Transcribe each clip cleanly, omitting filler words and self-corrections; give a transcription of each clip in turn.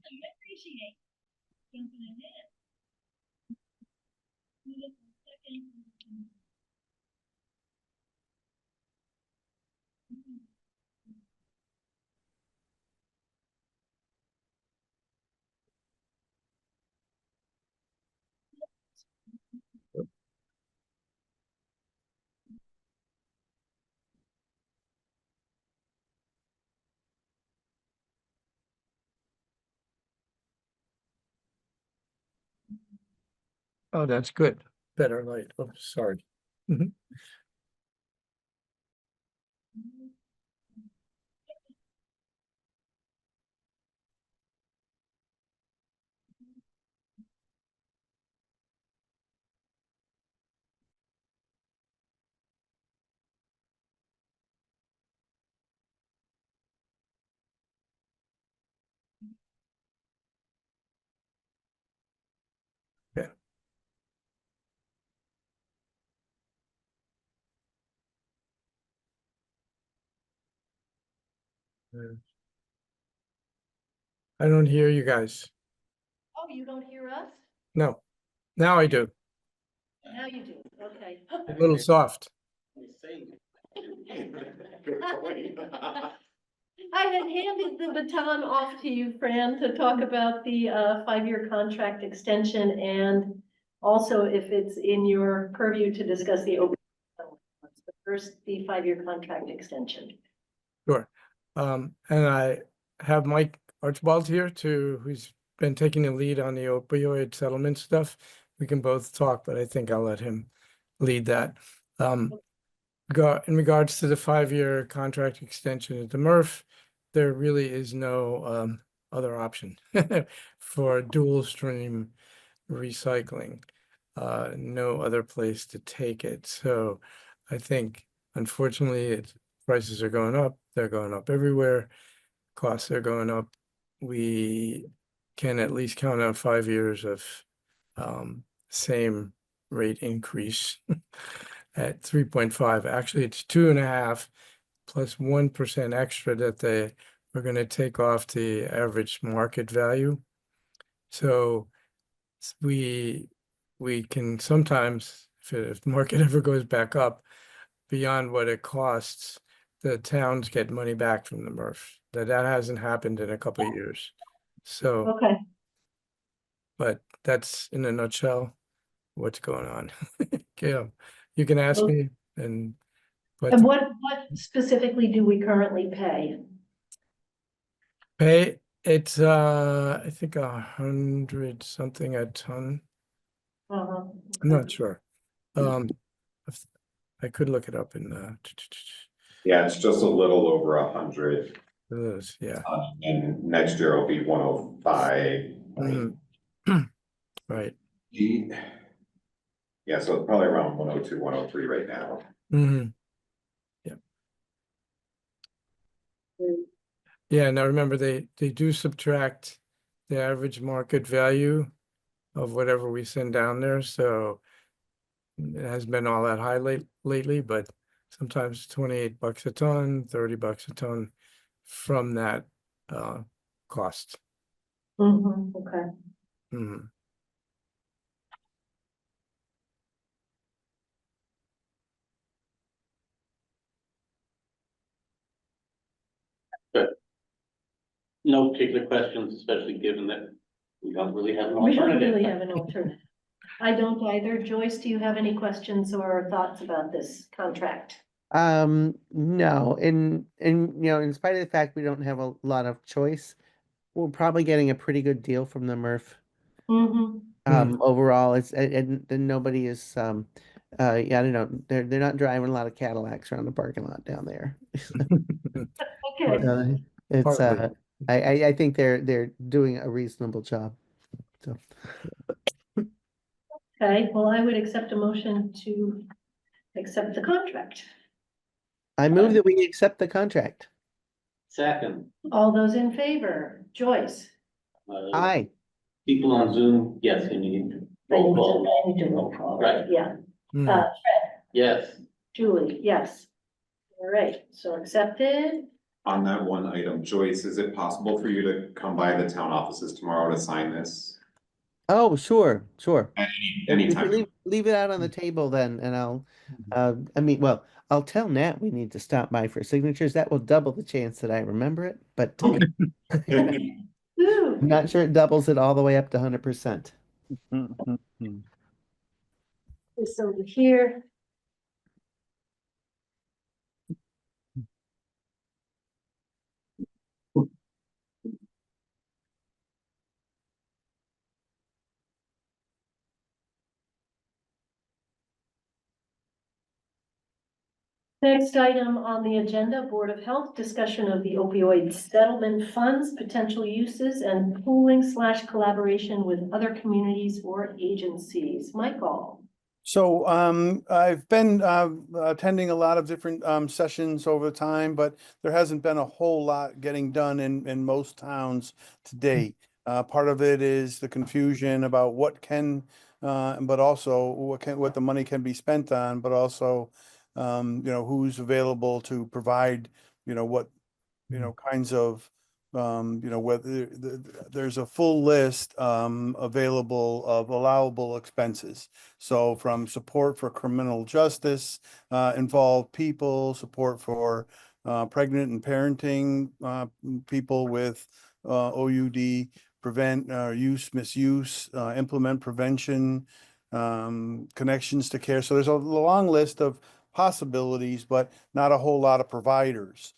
I appreciate jumping ahead. Oh, that's good. Better light. Oh, sorry. Mhm. Yeah. I don't hear you guys. Oh, you don't hear us? No, now I do. Now you do, okay. A little soft. I had handed the baton off to you, Fran, to talk about the 5-year contract extension and also if it's in your purview to discuss the open. First, the 5-year contract extension. Sure. And I have Mike Archibald here who's been taking the lead on the opioid settlement stuff. We can both talk, but I think I'll let him lead that. In regards to the 5-year contract extension at the MRF, there really is no other option for dual stream recycling. No other place to take it. So I think unfortunately prices are going up. They're going up everywhere. Costs are going up. We can at least count on 5 years of same rate increase at 3.5. Actually, it's 2.5 plus 1% extra that they are going to take off the average market value. So we can sometimes, if the market ever goes back up beyond what it costs, the towns get money back from the MRF. That hasn't happened in a couple of years. So, Okay. but that's in a nutshell what's going on. Okay, you can ask me but And what specifically do we currently pay? pay it's I think 100 something a ton. Uh-huh. I'm not sure. I could look it up in Yeah, it's just a little over 100. yeah. And next year will be 105. Mhm. Right. Yeah, so it's probably around 102, 103 right now. Mm-hmm. Yeah. Yeah, now remember they do subtract the average market value of whatever we send down there, so it hasn't been all that high lately, but sometimes 28 bucks a ton, 30 bucks a ton from that cost. Okay. Mhm. No particular questions, especially given that we don't really have an We don't alternative. really have an alternative. I don't either. Joyce, do you have any questions or thoughts about this contract? No, and in spite of the fact we don't have a lot of choice, we're probably getting a pretty good deal from the MRF. Overall, it's and nobody is yeah, I don't know, they're not driving a lot of Cadillacs around the parking lot down there. Okay. It's Partly. I think they're doing a reasonable job. So Okay, well, I would accept a motion to accept the contract. I move that we accept the contract. Second, All those in favor, Joyce? Aye. people on Zoom, yes, you need roll call. I need to roll call, Right. yeah. Mhm. Yes, Julie, yes. All right, so accepted. On that one item, Joyce, is it possible for you to come by the town offices tomorrow to sign this? Oh, sure, sure. At We can anytime. leave it out on the table then, and I mean, well, I'll tell Nat we need to stop by for signatures. That will double the chance that I remember it, but Okay. Ooh, I'm not sure it doubles it all the way up to 100%. this over here. Next item on the agenda, Board of Health, discussion of the opioid settlement funds, potential uses and pooling/collaboration with other communities or agencies. Michael. So I've been attending a lot of different sessions over time, but there hasn't been a whole lot getting done in most towns to date. Part of it is the confusion about what can, but also what the money can be spent on, but also who's available to provide what kinds of whether there's a full list available of allowable expenses. So from support for criminal justice involved people, support for pregnant and parenting people with OUD, prevent misuse, implement prevention, connections to care. So there's a long list of possibilities, but not a whole lot of providers.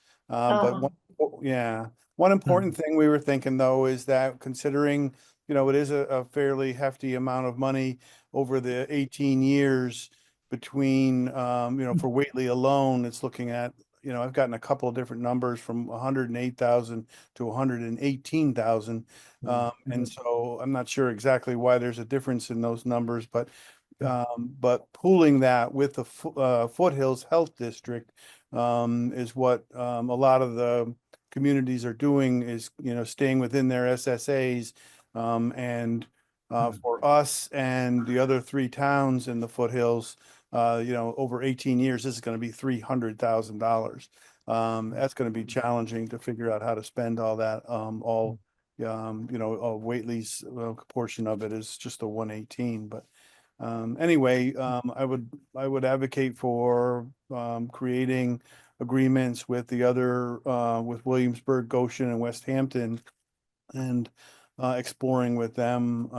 Yeah, one important thing we were thinking though is that considering, it is a fairly hefty amount of money over the 18 years between, for Whately alone, it's looking at, I've gotten a couple of different numbers from 108,000 to 118,000. And so I'm not sure exactly why there's a difference in those numbers, but pooling that with the Foothills Health District is what a lot of the communities are doing is, staying within their SSAs. And for us and the other 3 towns in the Foothills, over 18 years, this is going to be $300,000. That's going to be challenging to figure out how to spend all that. Whately's portion of it is just a 118, but anyway, I would advocate for creating agreements with the other with Williamsburg, Goshen, and West Hampton, and exploring with them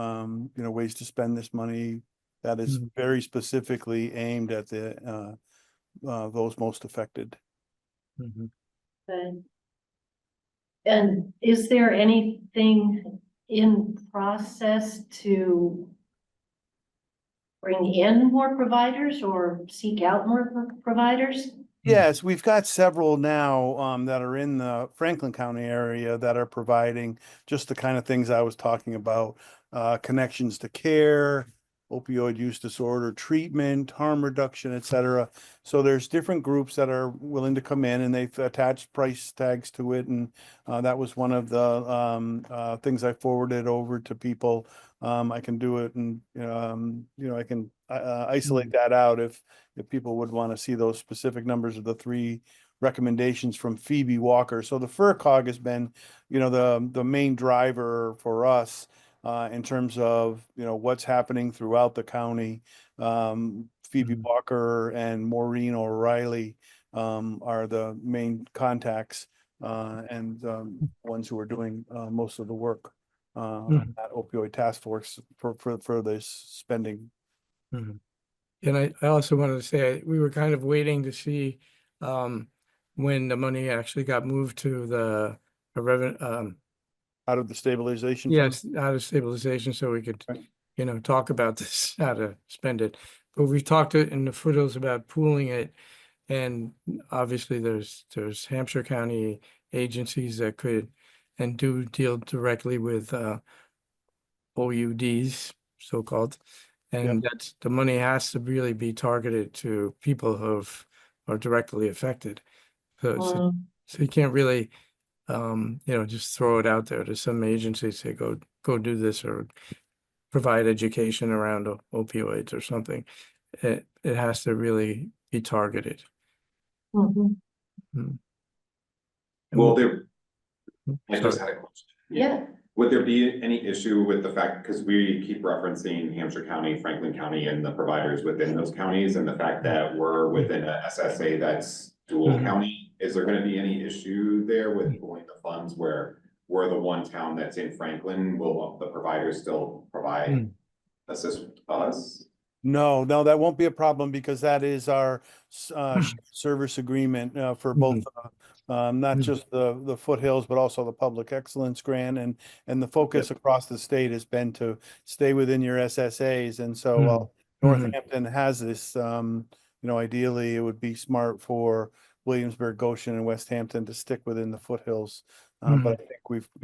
ways to spend this money that is very specifically aimed at the those most affected. Okay. And is there anything in process to bring in more providers or seek out more providers? Yes, we've got several now that are in the Franklin County area that are providing just the kind of things I was talking about, connections to care, opioid use disorder treatment, harm reduction, et cetera. So there's different groups that are willing to come in and they've attached price tags to it. And that was one of the things I forwarded over to people. I can do it and, I can isolate that out if people would want to see those specific numbers of the 3 recommendations from Phoebe Walker. So the FERCOG has been, the main driver for us in terms of, what's happening throughout the county. Phoebe Walker and Maureen O'Reilly are the main contacts and ones who are doing most of the work on that opioid task force for this spending. And I also wanted to say, we were kind of waiting to see when the money actually got moved to the revenue, Out of the stabilization fund? yes, out of stabilization, so we could, Right. talk about this, how to spend it. But we've talked in the Foothills about pooling it, and obviously there's Hampshire County agencies that could and do deal directly with OUDs, so-called. And that's, the money has to really be targeted to people who are directly affected. So you can't really, just throw it out there to some agency, say, go do this or provide education around opioids or something. It has to really be targeted. Mhm. And Will there, I just Sorry. had a question. Yeah, Would there be any issue with the fact, because we keep referencing Hampshire County, Franklin County, and the providers within those counties, and the fact that we're within a SSA that's dual Mhm. county, is there gonna be any issue there with pulling the funds where we're the one town that's in Franklin, will the providers still provide Mm. assist us? No, that won't be a problem because that is our shared service agreement for both, not Mhm. just the foothills, but also the public excellence grant and the focus across the state has been to stay within your SSAs. And so while Northampton has this, ideally it would be smart for Williamsburg, Goshen and West Hampton to stick within the foothills. But I think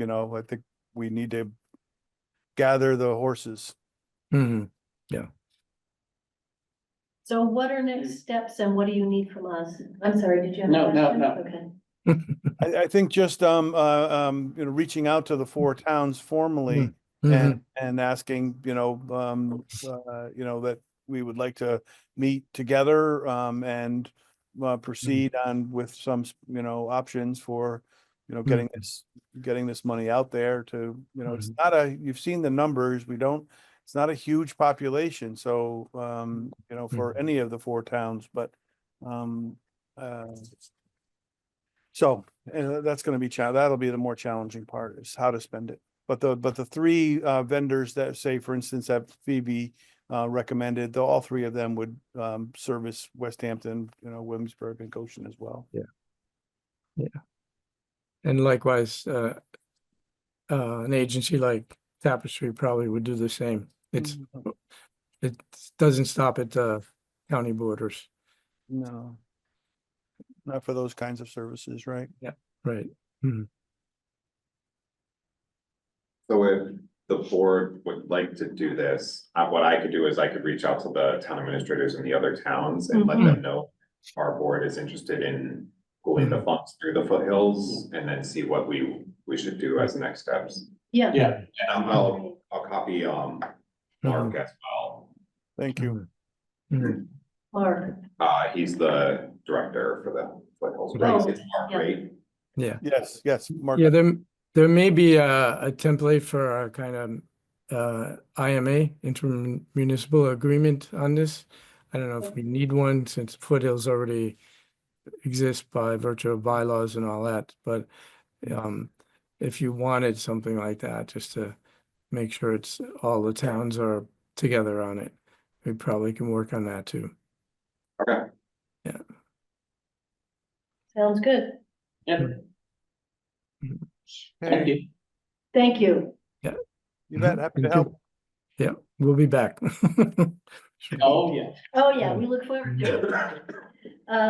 I think we need to gather the horses. Mhm. so what are next steps and what do you need from us? I'm sorry, did you have a No, question? no. Okay. I think just reaching out to the four towns formally Mhm. and asking, that we would like to meet together and proceed on with some, options for, getting this money out there to, it's not you've seen the numbers, it's not a huge population, so for any of the four towns, but so that's going to be that'll be the more challenging part is how to spend it. But the three vendors that say, for instance, that Phoebe recommended, all three of them would service West Hampton, Williamsburg and Goshen as well. And likewise, an agency like Tapestry probably would do the same. It doesn't stop at county borders. No, not for those kinds of services, right? Right. Mhm. So if the board would like to do this, what I could do is I could reach out to the town administrators in the other towns and let them know our board is interested in pulling the funds through the foothills and then see what we should do as next steps. Yeah. Yeah, And I'll copy Mark as well. Thank you. Mhm. Mark, He's the director for the foothills, Right. right? It's Mark, Yeah. right? Yeah. Yes, Mark. Yeah, there may be a template for a kind of IMA, intermunicipal agreement on this. I don't know if we need one since foothills already exist by virtue of bylaws and all that, but if you wanted something like that, just to make sure it's all the towns are together on it, we probably can work on that too. Okay. sounds good. yeah, thank Hey, you. Thank you. you bet. Happy to Thank you. help. Yeah, we'll be back. Oh, yeah. Oh, yeah, we look forward to it.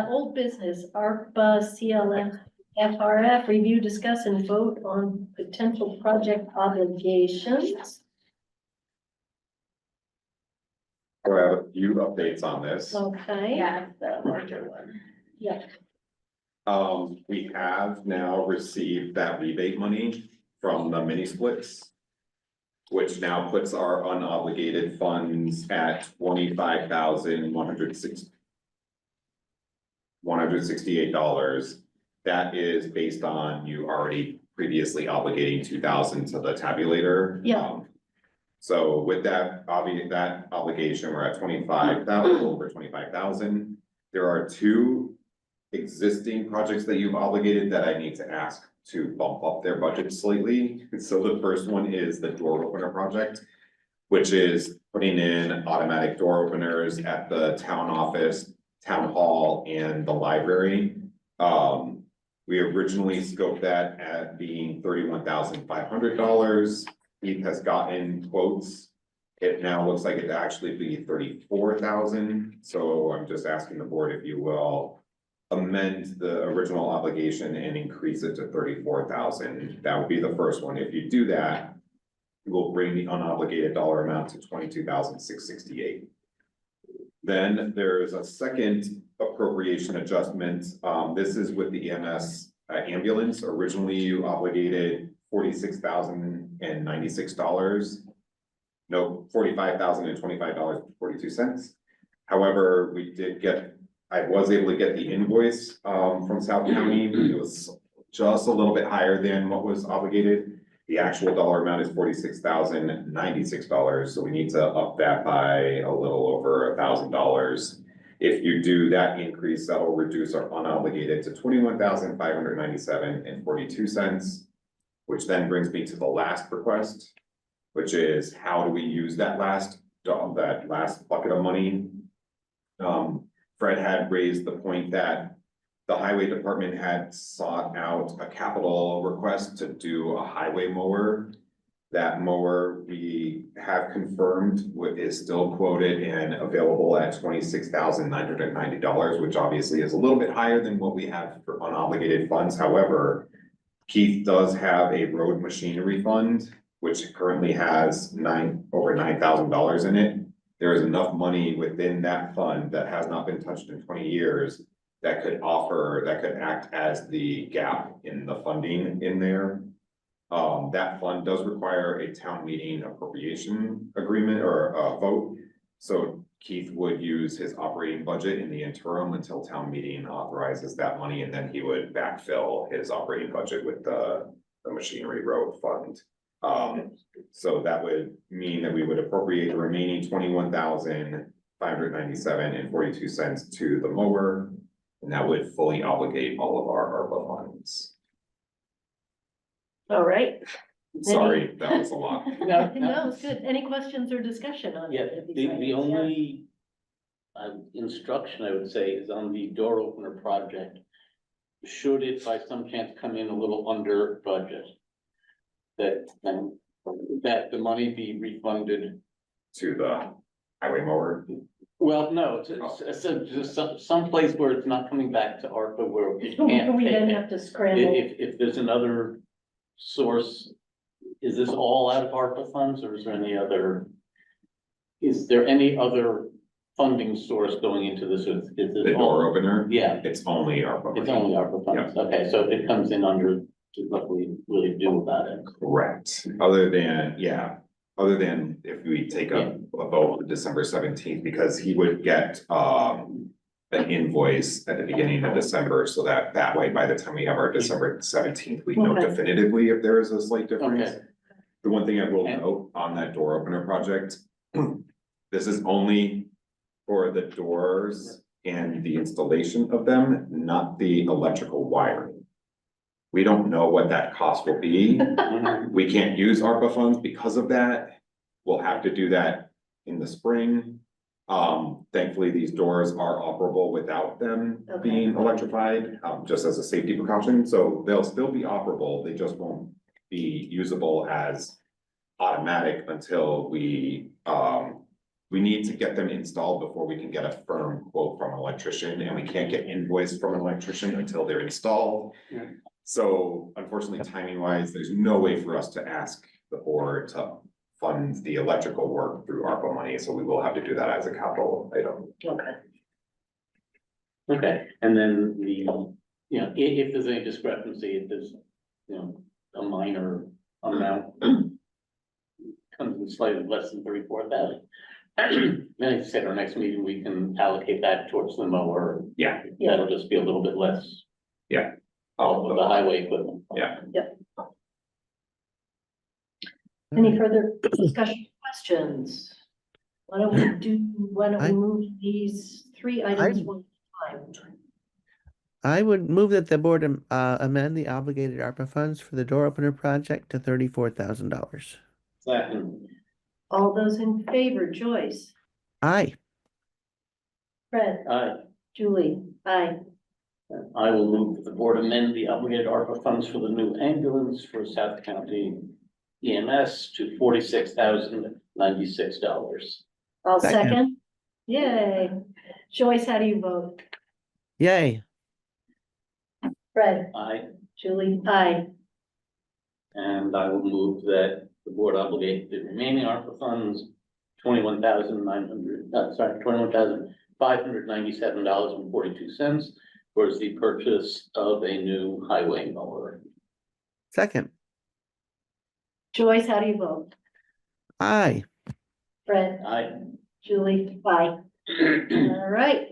Old business, ARPA, CLF, FRF, review, discuss, and vote on potential project obligations. So I have a few updates on this. Okay. Yeah, the larger one. Yeah. We have now received that rebate money from the mini splits, which now puts our unobligated funds at $168. That is based on you already previously obligating 2,000 to the tabulator. Yeah. So with that obligation, we're at 25,000, over 25,000. There are two existing projects that you've obligated that I need to ask to bump up their budget slightly. So the first one is the door opener project, which is putting in automatic door openers at the town office, town hall, and the library. We originally scoped that at being $31,500. Keith has gotten quotes. It now looks like it'd actually be 34,000. So I'm just asking the board if you will amend the original obligation and increase it to 34,000. That would be the first one. If you do that, it will bring the unobligated dollar amount to 22,668. Then there's a second appropriation adjustment. This is with the EMS ambulance. Originally, you obligated $46,096. No, $45,025.42. However, I was able to get the invoice from South County. It was just a little bit higher than what was obligated. The actual dollar amount is $46,096, so we need to up that by a little over $1,000. If you do that increase, that will reduce our unobligated to $21,597.42, which then brings me to the last request, which is how do we use that last bucket of money? Fred had raised the point that the highway department had sought out a capital request to do a highway mower. That mower we have confirmed is still quoted and available at $26,990, which obviously is a little bit higher than what we have for unobligated funds. However, Keith does have a road machinery fund, which currently has over $9,000 in it. There is enough money within that fund that has not been touched in 20 years that could act as the gap in the funding in there. That fund does require a town meeting appropriation agreement or a vote. So Keith would use his operating budget in the interim until town meeting authorizes that money, and then he would backfill his operating budget with the machinery road fund. So that would mean that we would appropriate the remaining $21,597.42 to the mower, and that would fully obligate all of our ARPA funds. All right. Sorry, that was a lot. No, No, it's good. Any questions or discussion on Yeah, it? the only instruction I would say is on the door opener project. Should it by some chance come in a little under budget, that the money be refunded? To the highway mower. Well, no, just some place where it's not coming back to ARPA where we can't We take then it. have to scramble. If there's another source, is this all out of ARPA funds or is there any other? Is there any other funding source going into this? Is this The all- door opener, Yeah, it's only ARPA it's money. only ARPA funds. Okay, so if it comes in under, what we really do about it. Correct, other than if we take a vote on December 17th, because he would get an invoice at the beginning of December, so that way, by the time we have our December 17th, we know Okay. definitively if there is a slight difference. Okay. The one thing I will And- note on that door opener project, this is only for the doors and the installation of them, not the electrical wiring. We don't know what that cost will be. Mhm. We can't use ARPA funds because of that. We'll have to do that in the spring. Thankfully, these doors are operable without them Okay. being electrified, just as a safety precaution. So they'll still be operable. They just won't be usable as automatic until we need to get them installed before we can get a firm quote from an electrician, and we can't get invoice from an electrician until they're installed. Yeah. So unfortunately, timing wise, there's no way for us to ask the board to fund the electrical work through ARPA money, so we will have to do that as a capital item. Okay. Okay, and then if there's any discrepancy, if there's, a minor amount. Comes in slightly less than 34,000. Then I said our next meeting, we can allocate that towards the mower. Yeah. That'll just be a little bit less. All of the highway equipment. Yeah. Any further discussion, questions? Why don't we move these three items one at a time? I would move that the board amend the obligated ARPA funds for the door opener project to $34,000. Second, All those in favor, Joyce, Aye. Fred, Julie, aye. I will move that the board amend the obligated ARPA funds for the new ambulance for South County EMS to $46,096. I'll Second. second. Yay. Joyce, how do you vote? Yay. Fred, Aye, Julie, aye. and I will move that the board obligate the remaining ARPA funds, $21,597.42 towards the purchase of a new highway mower. Second. Joyce, how do you vote? Aye. Fred, Aye. Julie, aye. All right.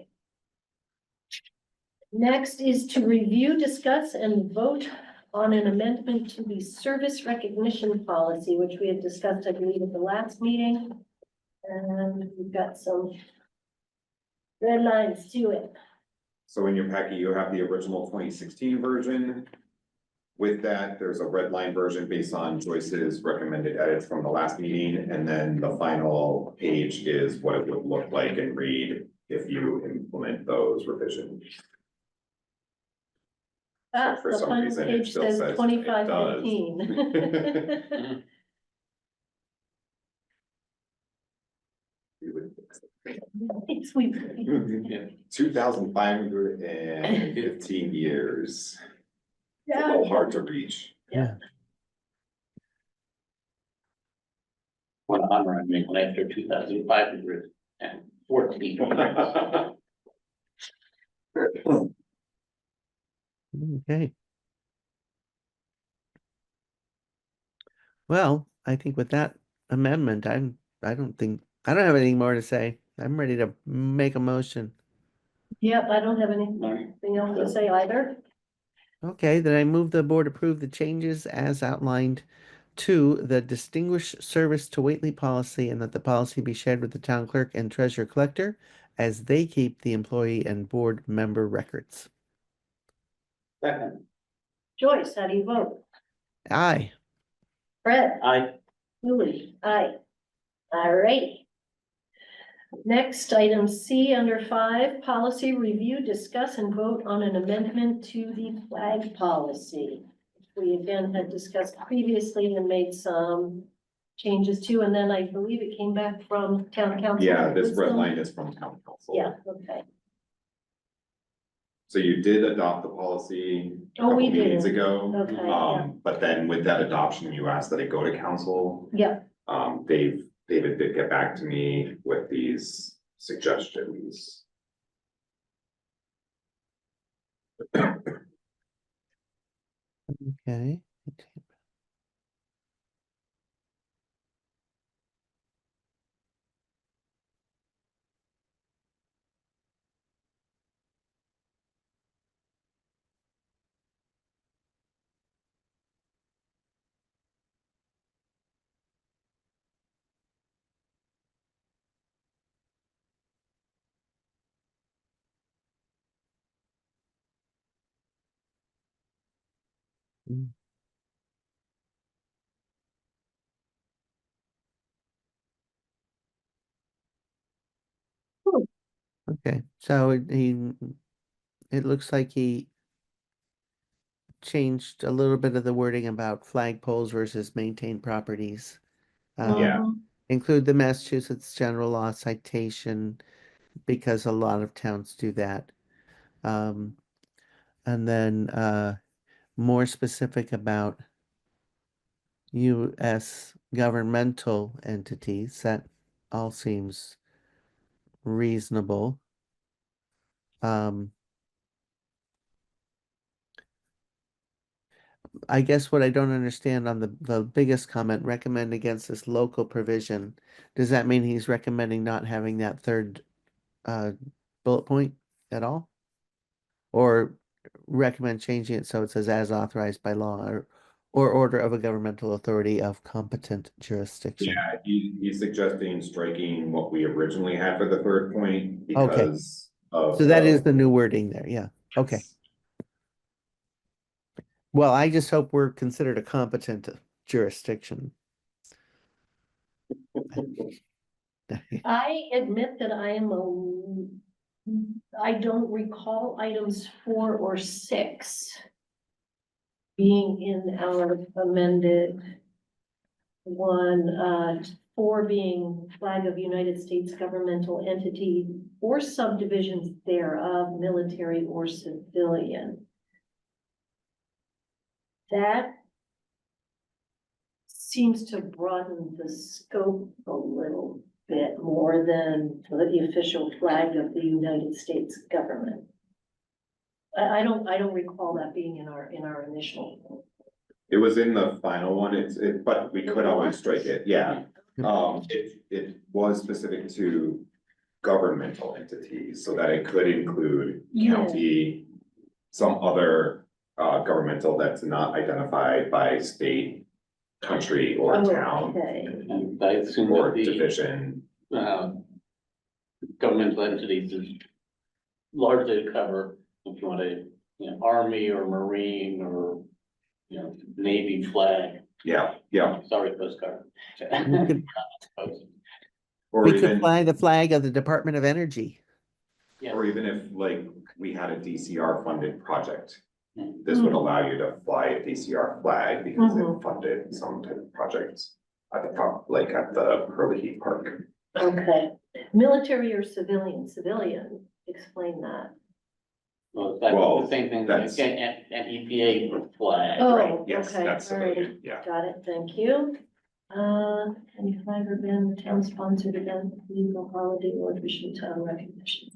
Next is to review, discuss, and vote on an amendment to the service recognition policy, which we had discussed, I believe, at the last meeting. And we've got some red lines to it. So in your packet, you have the original 2016 version. With that, there's a red line version based on Joyce's recommended edits from the last meeting, and then the final page is what it would look like and read if you implement those revisions. Ah, For the some final reason, it page still says says it 2515. It's we. 2,515 years. It's a Yeah. little hard to reach. Yeah. What honor I make after 2,514. Okay. Well, I think with that amendment, I don't have anything more to say. I'm ready to make a motion. Yep, I don't have anything else to say either. Okay, then I move the board approve the changes as outlined to the distinguished service to Whately policy, and that the policy be shared with the town clerk and treasurer collector as they keep the employee and board member records. Second, Joyce, how do you vote? Aye. Fred? I, Julie? Aye. All right. Next, item C under 5, policy review, discuss and vote on an amendment to the flag policy. We again had discussed previously and made some changes to, and then I believe it came back from town council. Yeah, this red Wisdom. line is from town council. Yeah, okay. So you did adopt the policy a Oh, couple we did. meetings ago. Okay, yeah. But then with that adoption, you asked that it go to council. Yeah, David did get back to me with these suggestions. Okay. Mm. Okay, so it looks like he changed a little bit of the wording about flagpoles versus maintained properties. Yeah. Mhm. Include the Massachusetts general law citation because a lot of towns do that. And then more specific about US governmental entities. That all seems reasonable. I guess what I don't understand on the biggest comment, recommend against this local provision. Does that mean he's recommending not having that third bullet point at all? Or recommend changing it so it says as authorized by law or order of a governmental authority of competent jurisdiction? Yeah, he's suggesting striking what we originally had for the third point because of. So that is the new wording there, yeah, okay. Well, I just hope we're considered a competent jurisdiction. I admit that I don't recall items 4 or 6 being in our amended one, 4 being flag of United States governmental entity or subdivisions thereof, military or civilian. That seems to broaden the scope a little bit more than the official flag of the United States government. I don't recall that being in our initial. It was in the final one, but we could always strike it, yeah. It was specific to governmental entities, so that it could include Yeah. county, some other governmental that's not identified by state, country, or town, Okay, And I assume or that the, division. governmental entities is largely to cover, if you want to, you know, Army or Marine or, you know, Navy flag, Yeah, yeah, sorry, Coast Guard. We could, or we could even, fly the flag of the Department of Energy. Yeah. or even if like we had a DCR funded project. Hmm. This would allow you to fly a DCR flag because Mhm. it funded some type of projects at the top, like at the Hurley Heat Park. okay. Military or civilian? Civilian, explain that. Well, that's Well, the same thing, that's- an EPA flag. Oh, Right, yes, okay, that's all right. civilian, yeah. Got it, thank you. Any flag or band, town sponsored event, legal holiday or official town recognition?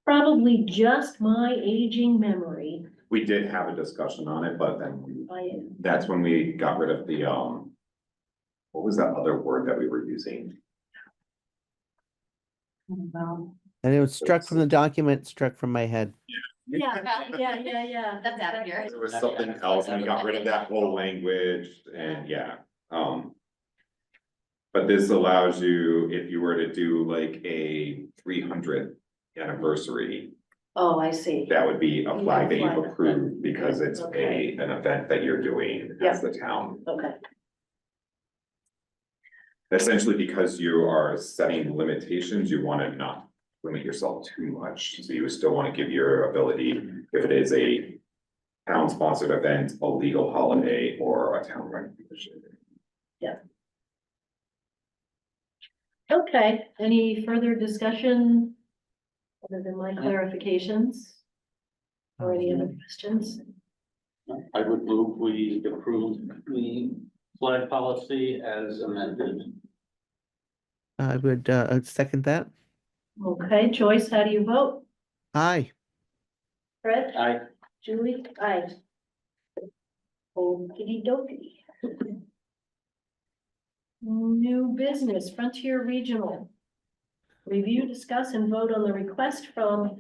Probably just my aging memory. We did have a discussion on it, but then I, that's when we got rid of the, what was that other word that we were using? well, And it was struck from the document, struck from my head. yeah, yeah. That's out of here. There was something else, and we got rid of that whole language, and yeah, but this allows you, if you were to do like a 300th anniversary, Oh, I see. that would be a You flag that have a you've flag. approved because it's Okay. an event that you're doing as the town. Okay, Essentially, because you are setting limitations, you wanna not limit yourself too much, so you still wanna give your ability, if it is a town-sponsored event, a legal holiday, or a town recognition. okay. Any further discussion? Other than my clarifications? Or any other questions? I would move we approve the flag policy as amended. I would, second that. Okay, Joyce, how do you vote? Aye. Fred? I, Julie? Aye. Okey dokey. New business, Frontier Regional. Review, discuss, and vote on the request from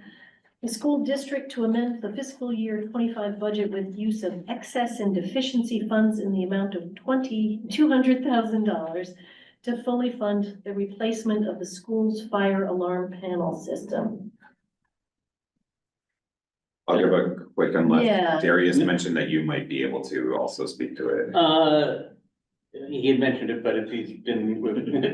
the school district to amend the fiscal year 25 budget with use of excess and deficiency funds in the amount of $200,000 to fully fund the replacement of the school's fire alarm panel system. I'll give a quick Yeah. unless Darius mentioned that you might be able to also speak to it. he had mentioned it, but if he's been,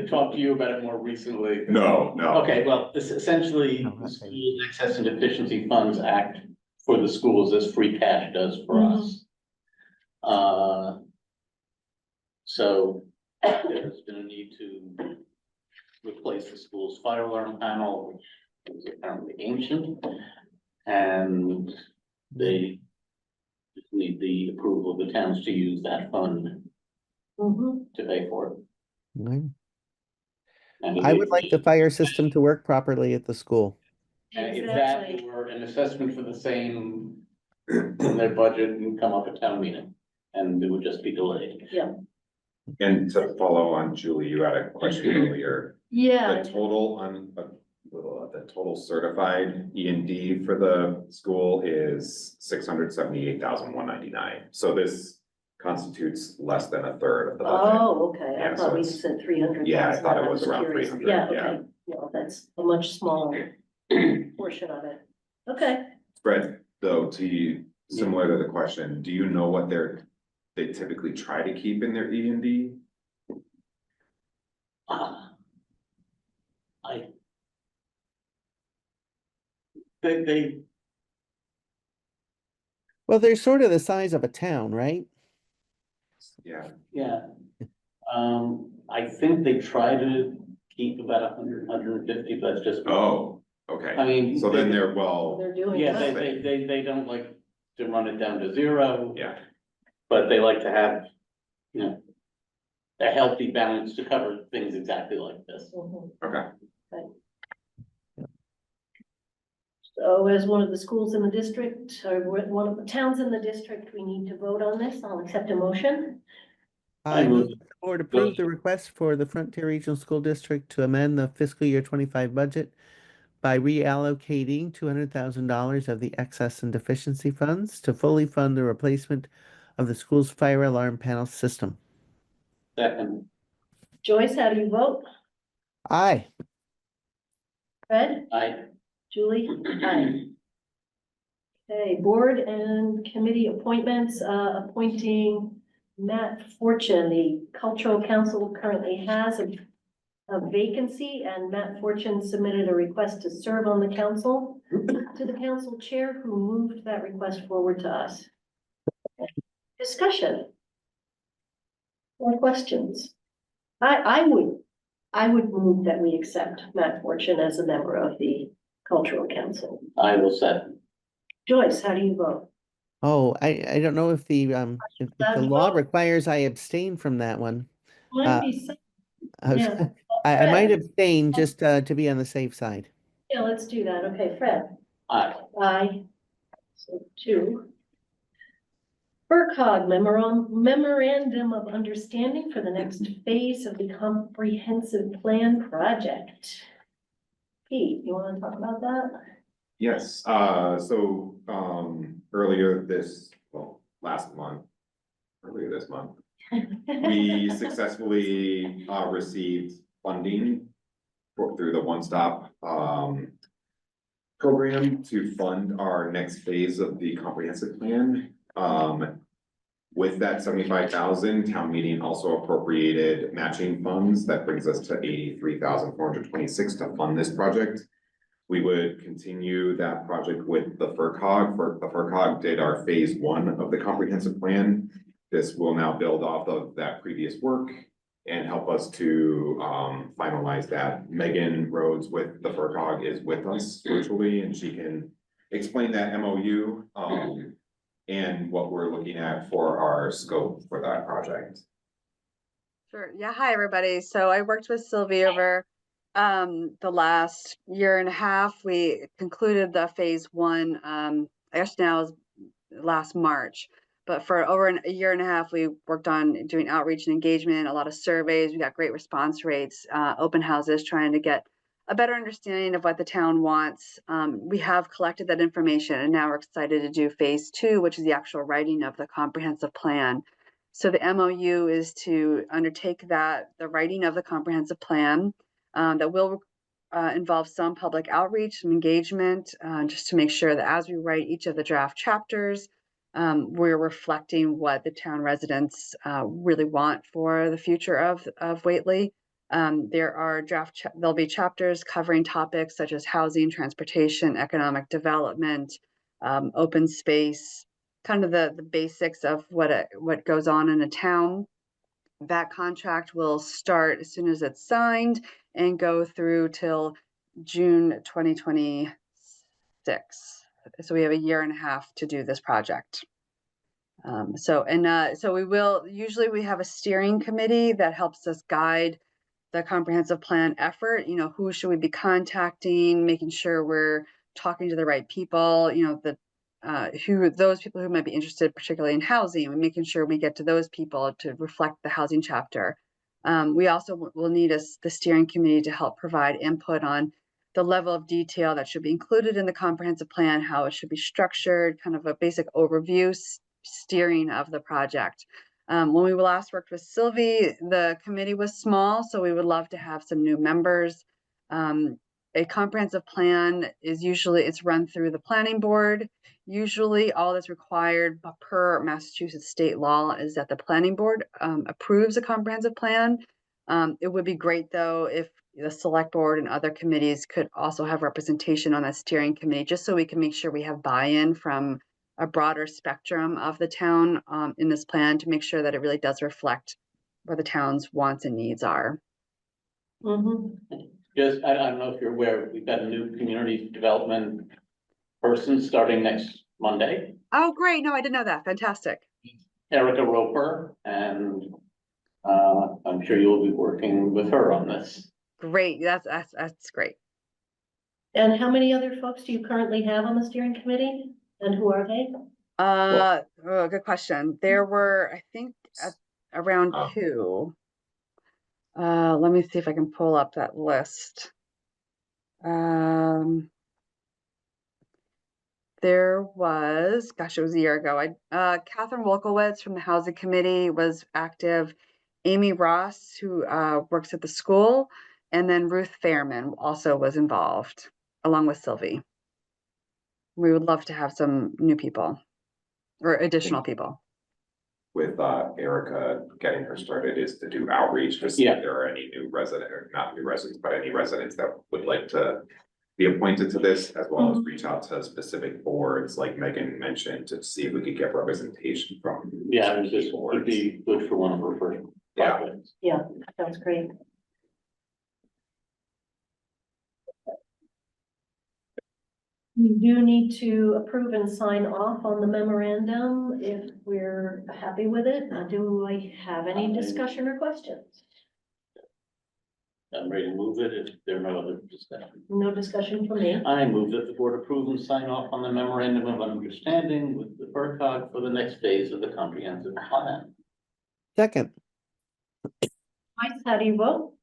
talked to you about it more recently. No, no. Okay, well, this essentially, No, the okay. School Excess and Deficiency Funds Act for the schools as free cash does for us. So there's been a need to replace the school's fire alarm panel, which is apparently ancient. And they need the approval of the towns to use that fund Mhm. to pay for it. Aye. And I if would like the fire system to work properly at the school. And if that Exactly. were an assessment for the same in their budget and come up at town meeting, and it would just be delayed. And to follow on, Julie, you had a question earlier. Yeah, The total the total certified E and D for the school is $678,199. So this constitutes less than a third of the budget. oh, okay, I Yeah, thought so we it's- said 300,000. Yeah, I thought it was around curious. 300, Yeah, yeah. okay, well, that's a much smaller portion of it. Okay, Fred, though, to you, similar to the question, do you know what they typically try to keep in their E and D? They, Well, they're sort of the size of a town, right? Yeah, yeah. I think they try to keep about 150, but that's just. oh, I okay, mean. so then they're, well, they're doing Yeah, well. they don't like to run it down to zero, yeah, but they like to have, you know, a healthy balance to cover things exactly like this. Mhm. okay. So as one of the schools in the district, or one of the towns in the district, we need to vote on this. I'll accept a motion. I move move that the board approve the request for the Frontier Regional School District to amend the fiscal year 25 budget by reallocating $200,000 of the excess and deficiency funds to fully fund the replacement of the school's fire alarm panel system. Second, Joyce, how do you vote? Aye. Fred? I, Julie? Aye. Okay, board and committee appointments, appointing Matt Fortune, the cultural council currently has a vacancy, and Matt Fortune submitted a request to serve on the council to the council chair, who moved that request forward to us. Discussion or questions? I would move that we accept Matt Fortune as a member of the cultural council. I will second. Joyce, how do you vote? Oh, I don't know if if the law requires I abstain from that one. Might be, I was- yeah. I might Fred? abstain just to be on the safe side. Yeah, let's do that. Okay, Fred? Aye. Aye. So 2. FERCog memorandum of understanding for the next phase of the comprehensive plan project. Pete, you want to talk about that? Yes, earlier this month, we successfully received funding through the One Stop program to fund our next phase of the comprehensive plan. With that 75,000, town meeting also appropriated matching funds. That brings us to 83,426 to fund this project. We would continue that project with the FERCog. The FERCog did our phase 1 of the comprehensive plan. This will now build off of that previous work and help us to finalize that. Megan Rhodes with the FERCog is with us virtually, and she can explain that MOU and what we're looking at for our scope for that project. Sure. Yeah. Hi, everybody. So I worked with Sylvie over the last year and a half. We concluded the phase 1, I guess now is last March, but for over a year and a half, we worked on doing outreach and engagement, a lot of surveys. We got great response rates, open houses, trying to get a better understanding of what the town wants. We have collected that information, and now we're excited to do phase 2, which is the actual writing of the comprehensive plan. So the MOU is to undertake the writing of the comprehensive plan that will involve some public outreach and engagement, just to make sure that as we write each of the draft chapters, we're reflecting what the town residents really want for the future of Whately. There'll be chapters covering topics such as housing, transportation, economic development, open space, kind of the basics of what goes on in a town. That contract will start as soon as it's signed and go through till June 2026. So we have a year and a half to do this project. So we have a steering committee that helps us guide the comprehensive plan effort. You know, who should we be contacting, making sure we're talking to the right people, you know, those people who might be interested particularly in housing, and making sure we get to those people to reflect the housing chapter. We also will need the steering committee to help provide input on the level of detail that should be included in the comprehensive plan, how it should be structured, kind of a basic overview steering of the project. When we last worked with Sylvie, the committee was small, so we would love to have some new members. A comprehensive plan it's run through the planning board. Usually all that's required per Massachusetts state law is that the planning board approves a comprehensive plan. It would be great though if the select board and other committees could also have representation on that steering committee, just so we can make sure we have buy-in from a broader spectrum of the town in this plan, to make sure that it really does reflect what the town's wants and needs are. Mm-hmm. Just, I don't know if you're aware, we've got a new community development person starting next Monday, Oh, great. No, I didn't know that. Fantastic. Erica Roper, and I'm sure you'll be working with her on this. Great. That's great. And how many other folks do you currently have on the steering committee, and who are they? Good question. There were, I think, around 2. Let me see if I can pull up that list. There was, gosh, it was a year ago. Catherine Wolkowitz from the Housing Committee was active. Amy Ross, who works at the school, and then Ruth Fairman also was involved, along with Sylvie. We would love to have some new people or additional people. With Erica getting her started is to do outreach to see Yeah. if there are any new resident, or not new residents, but any residents that would like to be appointed to this, as well as reach out to specific boards, like Megan mentioned, to see if we could get representation from. Yeah, some and key this would boards. be good for one of our first Yeah. projects. Yeah, that's great. We do need to approve and sign off on the memorandum if we're happy with it. Do I have any discussion or questions? I'm ready to move it if there are no other discussion. No discussion from me. I move that the board approve and sign off on the memorandum of understanding with the FERCog for the next phase of the comprehensive plan. Second, Joyce, how do you vote?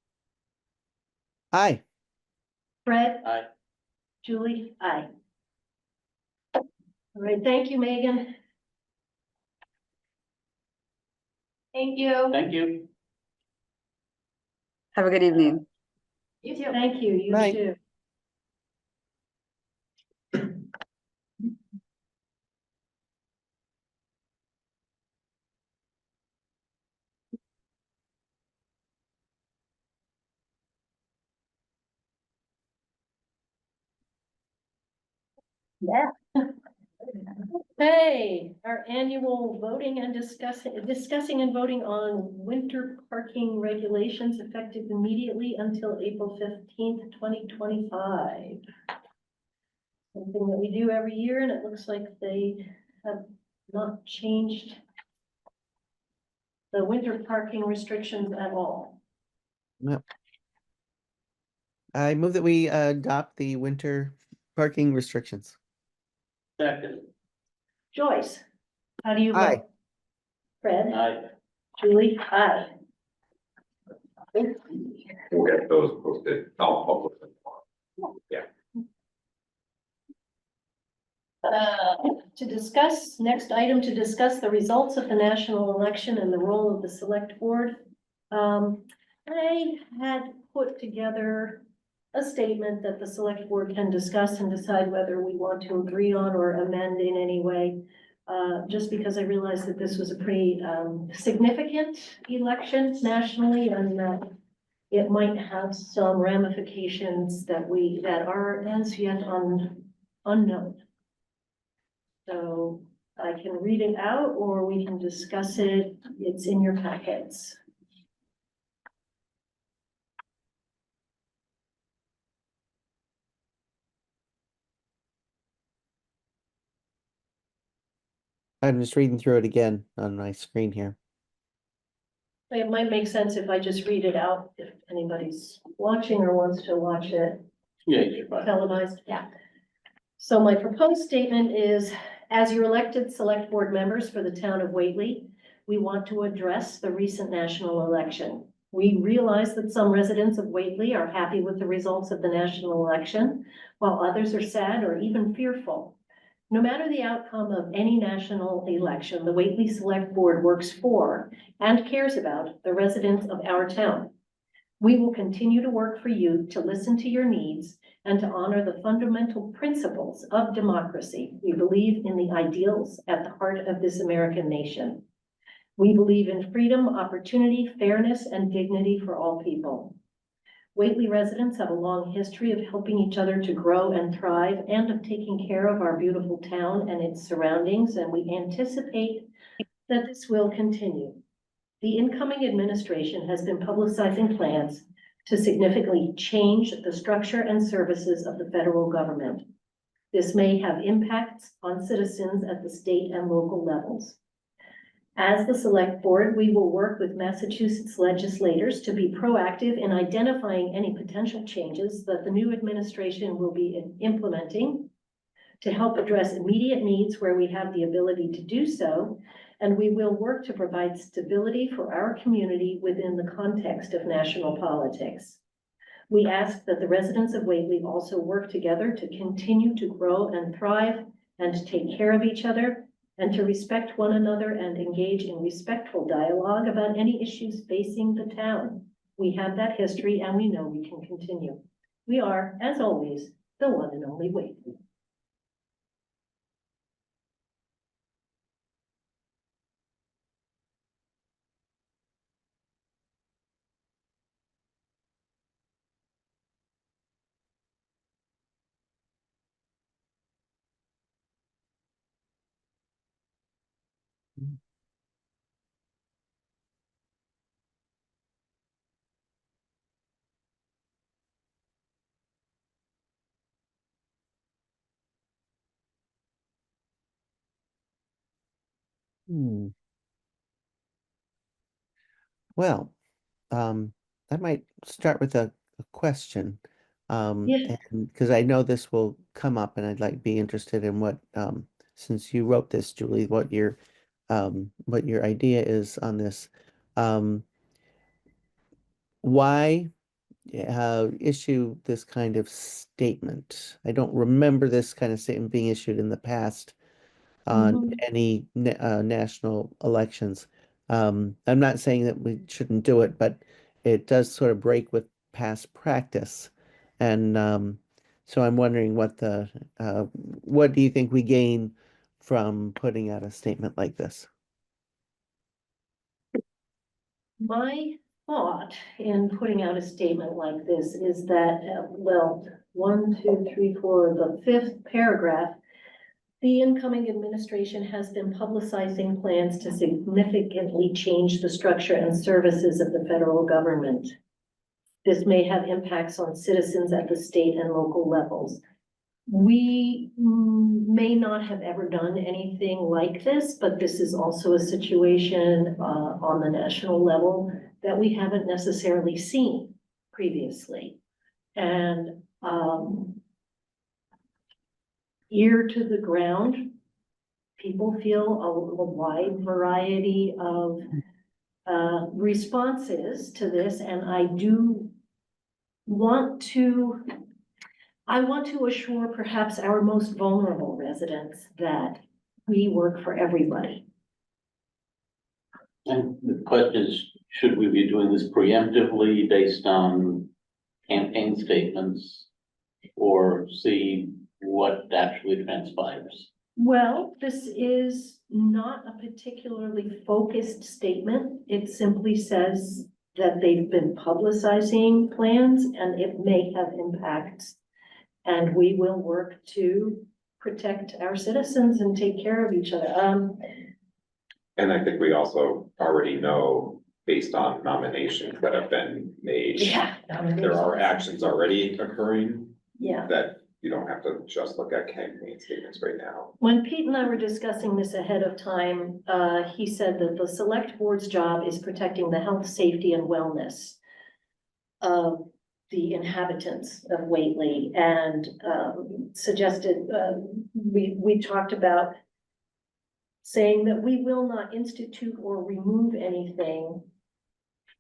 aye. Fred? Aye. Julie? Aye. All right, thank you, Megan. Thank you. Thank you. Have a good evening. You too. Thank you, you Night. too. Yeah. Hey, our annual voting and discussing and voting on winter parking regulations effective immediately until April 15th, 2025. Something that we do every year, and it looks like they have not changed the winter parking restrictions at all. I move that we adopt the winter parking restrictions. Second. Joyce, how do you vote? Aye. Fred? Aye. Julie? Aye. We'll get those posted. I'll publish them. Yeah. To discuss, next item to discuss the results of the national election and the role of the select board. I had put together a statement that the select board can discuss and decide whether we want to agree on or amend in any way. Just because I realized that this was a pretty significant election nationally, and that it might have some ramifications that are as yet unknown. So I can read it out or we can discuss it. It's in your packets. I'm just reading through it again on my screen here. It might make sense if I just read it out, if anybody's watching or wants to watch it Yeah, you're fine. televised. Yeah. So my proposed statement is, as your elected select board members for the town of Whately, we want to address the recent national election. We realize that some residents of Whately are happy with the results of the national election, while others are sad or even fearful. No matter the outcome of any national election, the Whately Select Board works for and cares about the residents of our town. We will continue to work for you to listen to your needs and to honor the fundamental principles of democracy. We believe in the ideals at the heart of this American nation. We believe in freedom, opportunity, fairness, and dignity for all people. Whately residents have a long history of helping each other to grow and thrive and of taking care of our beautiful town and its surroundings, and we anticipate that this will continue. The incoming administration has been publicizing plans to significantly change the structure and services of the federal government. This may have impacts on citizens at the state and local levels. As the select board, we will work with Massachusetts legislators to be proactive in identifying any potential changes that the new administration will be implementing to help address immediate needs where we have the ability to do so, and we will work to provide stability for our community within the context of national politics. We ask that the residents of Whately also work together to continue to grow and thrive and to take care of each other and to respect one another and engage in respectful dialogue about any issues facing the town. We have that history and we know we can continue. We are, as always, the one and only Whately. Hmm. Well, I might start with a question. Yeah. And because I know this will come up and I'd like be interested in what, since you wrote this, Julie, what your idea is on this. Why issue this kind of statement? I don't remember this kind of statement being issued in the past on Mhm. any national elections. I'm not saying that we shouldn't do it, but it does sort of break with past practice. And so I'm wondering what do you think we gain from putting out a statement like this? My thought in putting out a statement like this is that, well, 1, 2, 3, 4, the fifth paragraph, the incoming administration has been publicizing plans to significantly change the structure and services of the federal government. This may have impacts on citizens at the state and local levels. We may not have ever done anything like this, but this is also a situation on the national level that we haven't necessarily seen previously. And ear to the ground, people feel a wide variety of responses to this, and I want to assure perhaps our most vulnerable residents that we work for everybody. And the question is, should we be doing this preemptively based on campaign statements or see what actually transpires? Well, this is not a particularly focused statement. It simply says that they've been publicizing plans and it may have impacts. And we will work to protect our citizens and take care of each other. And I think we also already know, based on nominations that have been made, Yeah. there are actions already occurring Yeah. that you don't have to just look at campaign statements right now. When Pete and I were discussing this ahead of time, he said that the select board's job is protecting the health, safety, and wellness of the inhabitants of Whately, and suggested, we talked about saying that we will not institute or remove anything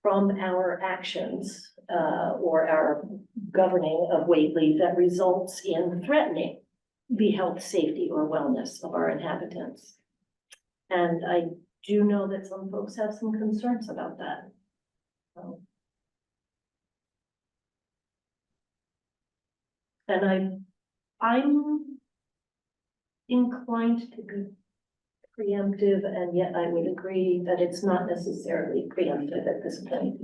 from our actions or our governing of Whately that results in threatening the health, safety, or wellness of our inhabitants. And I do know that some folks have some concerns about that. And I'm inclined to be preemptive, and yet I would agree that it's not necessarily preemptive at this point.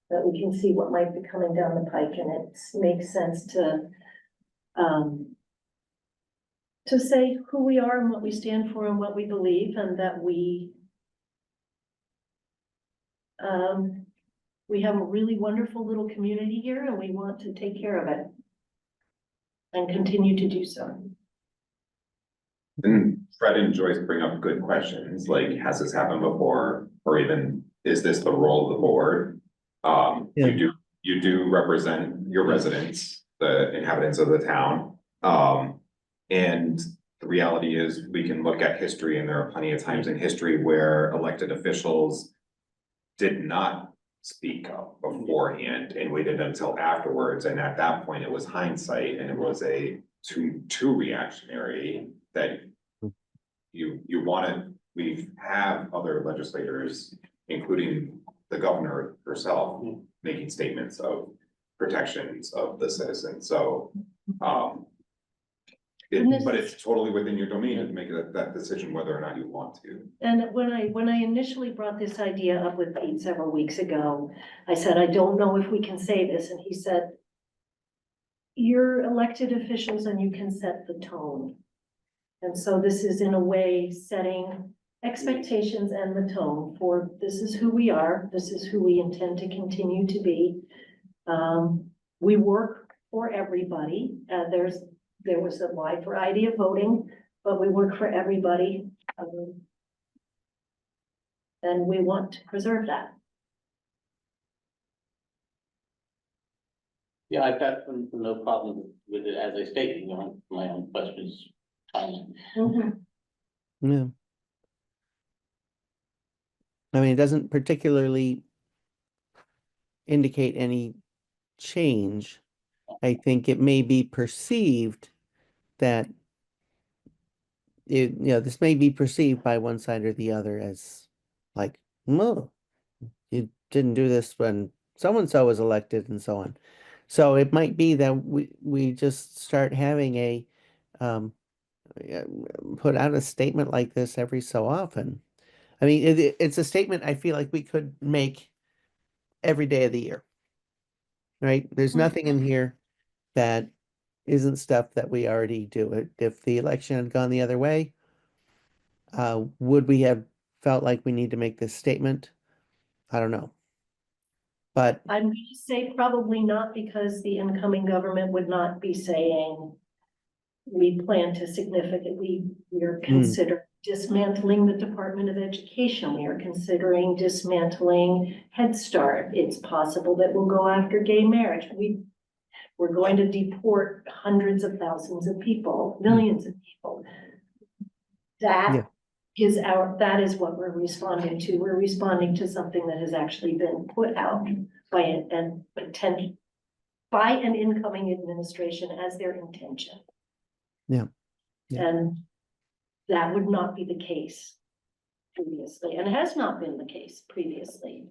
That we can see what might be coming down the pike, and it makes sense to say who we are and what we stand for and what we believe, and that we have a really wonderful little community here, and we want to take care of it and continue to do so. And Fred and Joyce bring up good questions, like, has this happened before? Or even, is this the role of the board? Yeah. You do represent your residents, the inhabitants of the town. And the reality is, we can look at history, and there are plenty of times in history where elected officials did not speak up beforehand and waited until afterwards, and at that point it was hindsight and it was a too reactionary that you wanna, we have other legislators, including the governor herself, making statements of protections of the citizens, so, And this but is- it's totally within your domain to make that decision whether or not you want to. And when I initially brought this idea up with Pete several weeks ago, I said, I don't know if we can say this, and he said, you're elected officials and you can set the tone. And so this is in a way setting expectations and the tone for this is who we are, this is who we intend to continue to be. We work for everybody, there was a wide variety of voting, but we work for everybody. And we want to preserve that. Yeah, I've got no problem with it, as I stated, you know, my own questions. Yeah. I mean, it doesn't particularly indicate any change. I think it may be perceived that this may be perceived by one side or the other as like, no, you didn't do this when so-and-so was elected and so on. So it might be that we just start having a put out a statement like this every so often. I mean, it's a statement I feel like we could make every day of the year, right? There's nothing in here that isn't stuff that we already do. If the election had gone the other way, would we have felt like we need to make this statement? I don't know. But I'm going to say probably not, because the incoming government would not be saying we plan to we're considering dismantling the Department of Education. We are considering dismantling Head Start. It's possible that we'll go after gay marriage. We're going to deport hundreds of thousands of people, millions of people. That is what we're responding to. We're responding to something that has actually been put out by an incoming administration as their intention. Yeah. And that would not be the case previously, and has not been the case previously.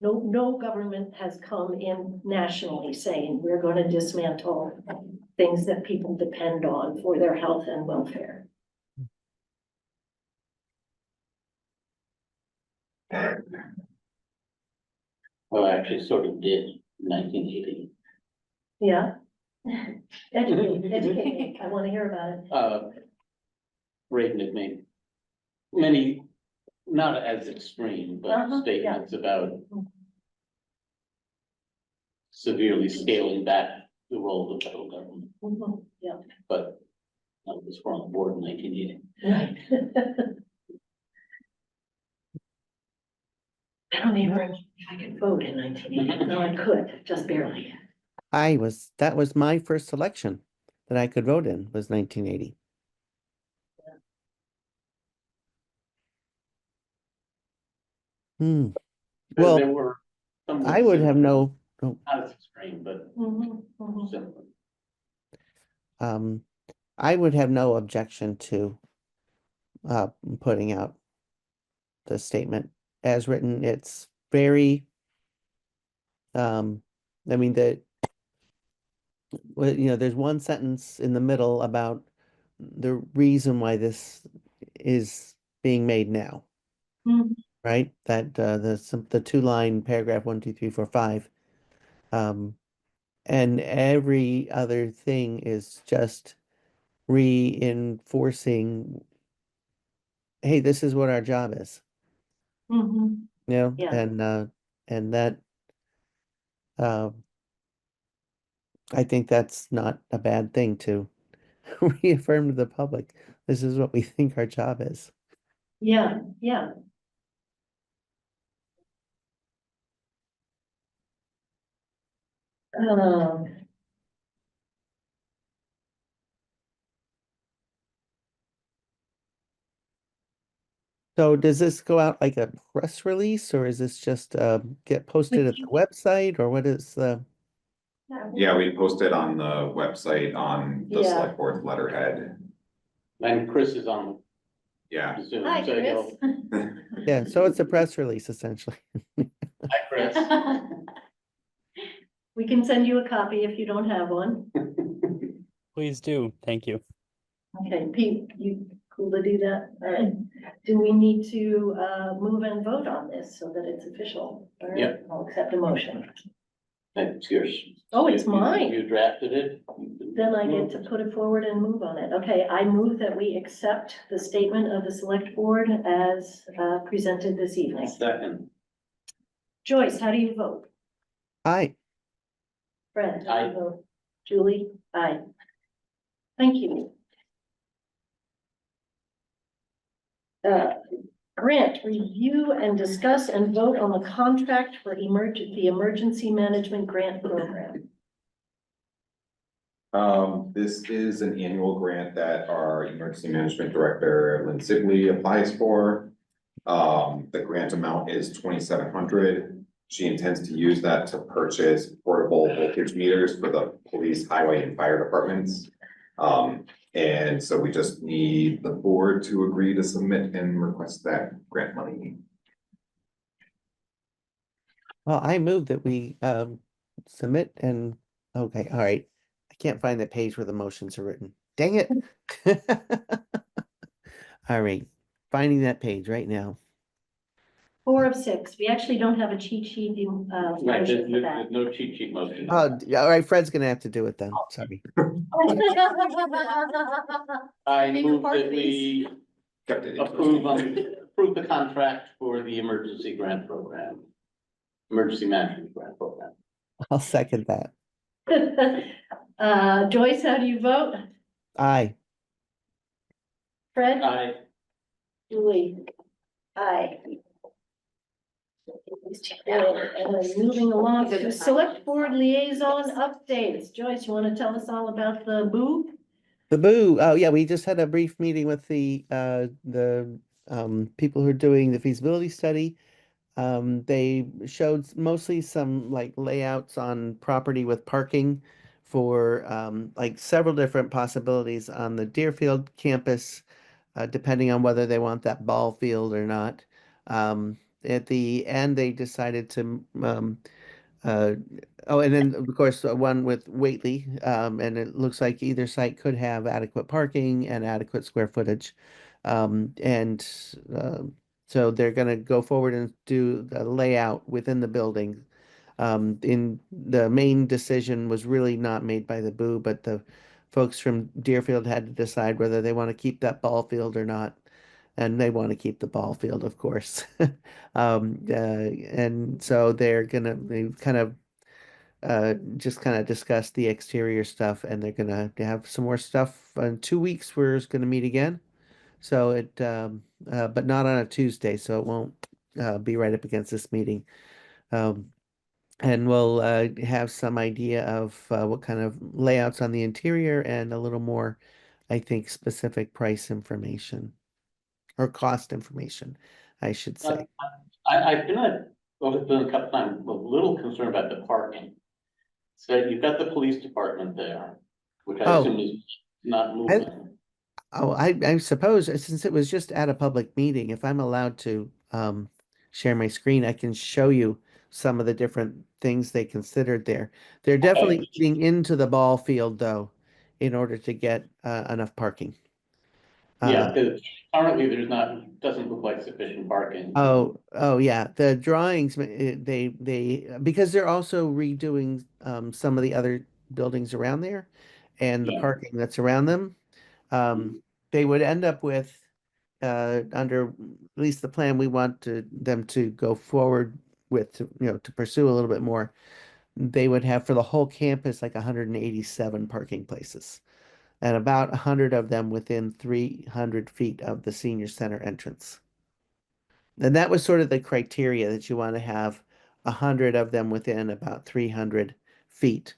No government has come in nationally saying we're going to dismantle things that people depend on for their health and welfare. Well, I actually sort of did in 1980. Yeah. Educate me. I want to hear about it. Reagan had made many, not as extreme, but Yeah. statements about severely scaling back the role of the federal government, Yeah, but I was on board in 1980. right. I don't even remember if I could vote in 1980. No, I could, just barely. that was my first election that I could vote in, was 1980. There Well, were some I would have similar- no, not as extreme, but similar. I would have no objection to putting out the statement as written. It's very, I mean, there's one sentence in the middle about the reason why this is being made now, right? That the 2-line paragraph 1, 2, 3, 4, 5, and every other thing is just reinforcing, hey, this is what our job is, Yeah. and that I think that's not a bad thing to reaffirm to the public. This is what we think our job is. Yeah, yeah. Um, So does this go out like a press release or is this just get posted at the website or what is the? Yeah, we posted on the website on the Yeah. select board letterhead. And Chris is on Yeah. Zoom, Hi, so Chris. Yeah, so it's a press release essentially. Hi, Chris. We can send you a copy if you don't have one. Please do. Thank you. Okay, Pete, you cool to do that? All right. Do we need to move and vote on this so that it's official? All right, Yep. I'll accept a motion. It's yours. Oh, it's You- mine. You drafted it. Then I get to put it forward and move on it. Okay, I move that we accept the statement of the select board as presented this evening. Second. Joyce, how do you vote? Aye. Fred, how do you vote? Julie? Aye. Thank you. Grant, review and discuss and vote on the contract for the emergency management grant program. This is an annual grant that our emergency management director, Lynn Sibley, applies for. The grant amount is $2,700. She intends to use that to purchase portable voltage meters for the police, highway, and fire departments. And so we just need the board to agree to submit and request that grant money. Well, I move that we submit and, okay, all right. I can't find the page where the motions are written. Dang it. All right, finding that page right now. 4 of 6. We actually don't have a cheat sheet Right, motion for that. there's no cheat sheet motion. All right, Fred's gonna have to do it then. Sorry. I Beg your move pardon, that we Kept it approve interesting. the contract for the emergency grant program. Emergency management grant program. I'll second that. Joyce, how do you vote? Aye. Fred? Aye. Julie? Aye. And moving along to select board liaison updates. Joyce, you want to tell us all about the boo? The boo. Oh yeah, we just had a brief meeting with the people who are doing the feasibility study. They showed mostly some like layouts on property with parking for like several different possibilities on the Deerfield campus, depending on whether they want that ball field or not. At the end, they decided to uh, oh, and then of course one with Whately, and it looks like either site could have adequate parking and adequate square footage. And so they're going to go forward and do the layout within the building. In the main decision was really not made by the boo, but the folks from Deerfield had to decide whether they want to keep that ball field or not. And they want to keep the ball field, of course. And so they kind of just kind of discuss the exterior stuff, and they're gonna have some more stuff in 2 weeks. We're gonna meet again. So but not on a Tuesday, so it won't be right up against this meeting. Um, and we'll have some idea of what kind of layouts on the interior and a little more, I think, specific price information or cost information, I should say. I've been a couple times, a little concerned about the parking. So you've got the police department there, which I Oh. assume is not moving. Oh, I suppose since it was just at a public meeting, if I'm allowed to share my screen, I can show you some of the different things they considered there. They're definitely eating into the ball field though, in order to get enough parking. Yeah, because currently there's not, doesn't look like sufficient parking. Oh yeah, the drawings because they're also redoing some of the other buildings around there and the Yeah. parking that's around them. They would end up with under at least the plan we want them to go forward with to pursue a little bit more. They would have for the whole campus like 187 parking places and about 100 of them within 300 feet of the senior center entrance. And that was sort of the criteria that you want to have 100 of them within about 300 feet.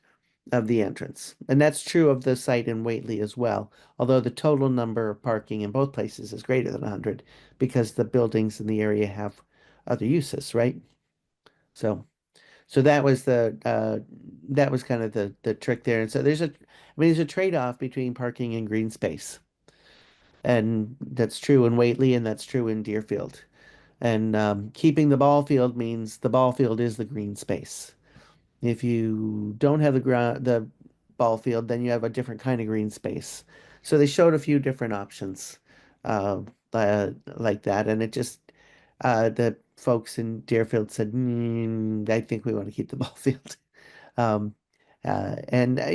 of the entrance. And that's true of the site in Whately as well, although the total number of parking in both places is greater than 100 because the buildings in the area have other uses, right? So so that was kind of the trick there. And so there's a trade-off between parking and green space. And that's true in Whately and that's true in Deerfield. And keeping the ball field means the ball field is the green space. If you don't have the ball field, then you have a different kind of green space. So they showed a few different options uh, like that, and it just the folks in Deerfield said, I think we want to keep the ball field. Um, you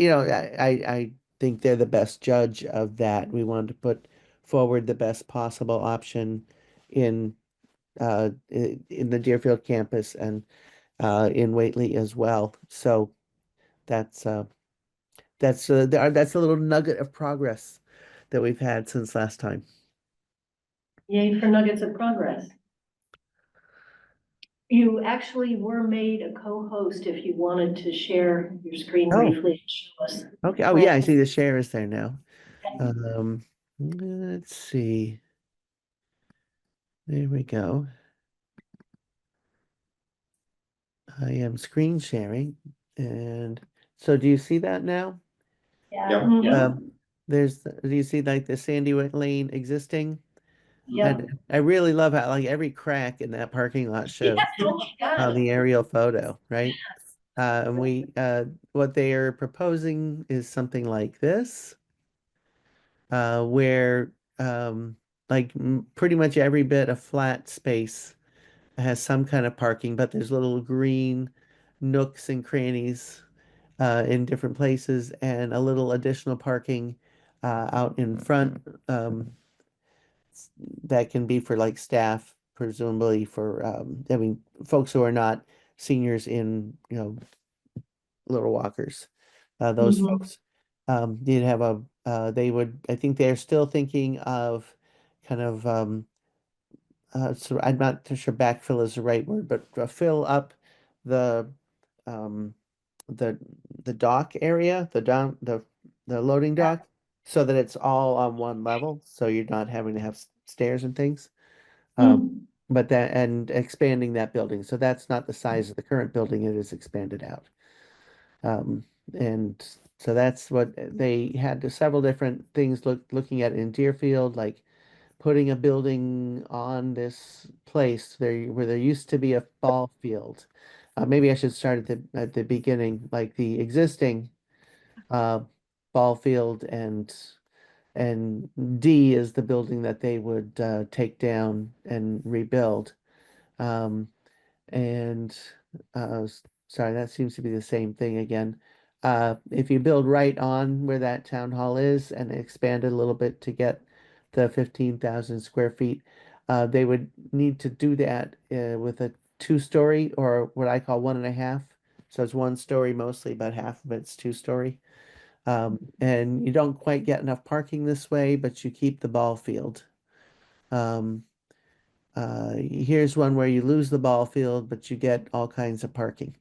know, I think they're the best judge of that. We wanted to put forward the best possible option in in the Deerfield campus and in Whately as well. So that's that's a little nugget of progress that we've had since last time. Yay for nuggets of progress. You actually were made a co-host if you wanted to share your screen Oh. briefly and show us. Okay. Oh yeah, I see the share is there now. Let's see. There we go. I am screen sharing, and so do you see that now? Yeah. Yep. Mhm. Do you see like the Sandy Lane existing? Yep. And I really love how like every crack in that parking lot shows Yes, oh my on God. the aerial photo, right? And what they are proposing is something like this, where pretty much every bit of flat space has some kind of parking, but there's little green nooks and crannies in different places and a little additional parking out in front that can be for like staff, presumably for I mean folks who are not seniors in little walkers. Those Mhm. folks did have they would I think they're still thinking of kind of so I'm not too sure backfill is the right word, but fill up the um the the dock area, the loading dock, so that it's all on one level, so you're not having to have stairs and things. Um, Mm. but that and expanding that building, so that's not the size of the current building, it is expanded out. Um, and so that's what they had several different things looking at in Deerfield, like putting a building on this place there where there used to be a ball field. Maybe I should start at the beginning, like the existing uh, ball field and D is the building that they would take down and rebuild. Um, and sorry, that seems to be the same thing again. If you build right on where that town hall is and expand it a little bit to get the 15,000 square feet, they would need to do that with a two-story or what I call 1.5. So it's one story mostly, but half of it's two-story. And you don't quite get enough parking this way, but you keep the ball field. Um, Here's one where you lose the ball field, but you get all kinds of parking.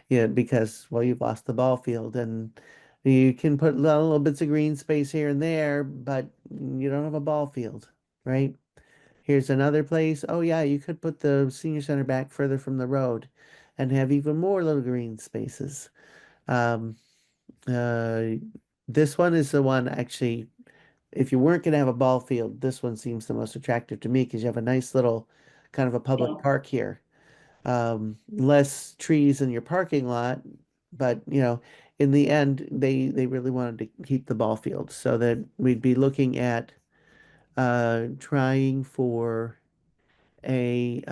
Yeah, because, well, you've lost the ball field and you can put little bits of green space here and there, but you don't have a ball field, right? Here's another place. Oh, yeah, you could put the senior center back further from the road and have even more little green spaces. Um, uh, this one is the one actually if you weren't going to have a ball field, this one seems the most attractive to me because you have a nice little kind of a public park here. Less trees in your parking lot, but in the end, they really wanted to keep the ball field so that we'd be looking at trying for a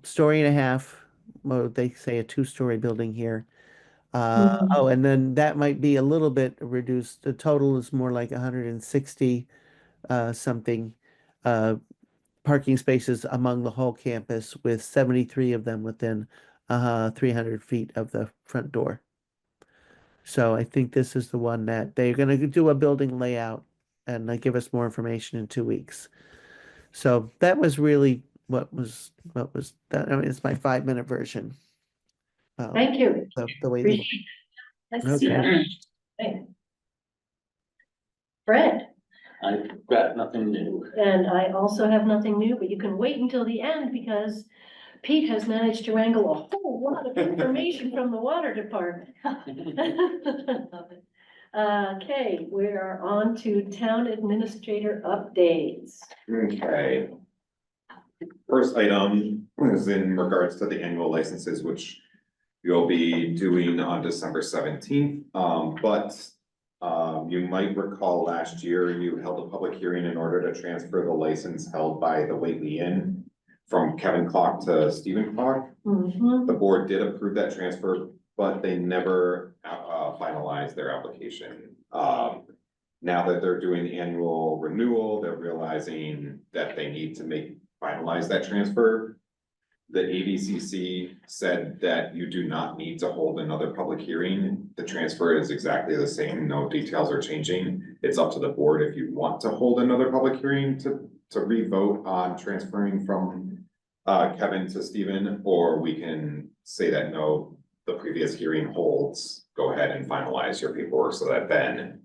story and a half. Well, they say a two-story building here. Mhm. Oh, and then that might be a little bit reduced. The total is more like 160 something uh, parking spaces among the whole campus, with 73 of them within 300 feet of the front door. So I think this is the one that they're going to do a building layout and give us more information in 2 weeks. So that was really what was that. I mean, it's my 5-minute version. Thank you. The way they Appreciate Nice to see Okay. that. Okay. Fred, I've got nothing new. and I also have nothing new, but you can wait until the end because Pete has managed to wrangle a whole lot of information from the water department. Okay, we are on to town administrator updates. Okay. First item is in regards to the annual licenses, which you'll be doing on December 17th. You might recall last year you held a public hearing in order to transfer the license held by the Whately Inn from Kevin Clock to Stephen Clock. Mhm. The board did approve that transfer, but they never finalized their application. Now that they're doing annual renewal, they're realizing that they need to finalize that transfer. The ABCC said that you do not need to hold another public hearing. The transfer is exactly the same, no details are changing. It's up to the board if you want to hold another public hearing to re-vote on transferring from Kevin to Stephen, or we can say that no, the previous hearing holds, go ahead and finalize your paperwork so that then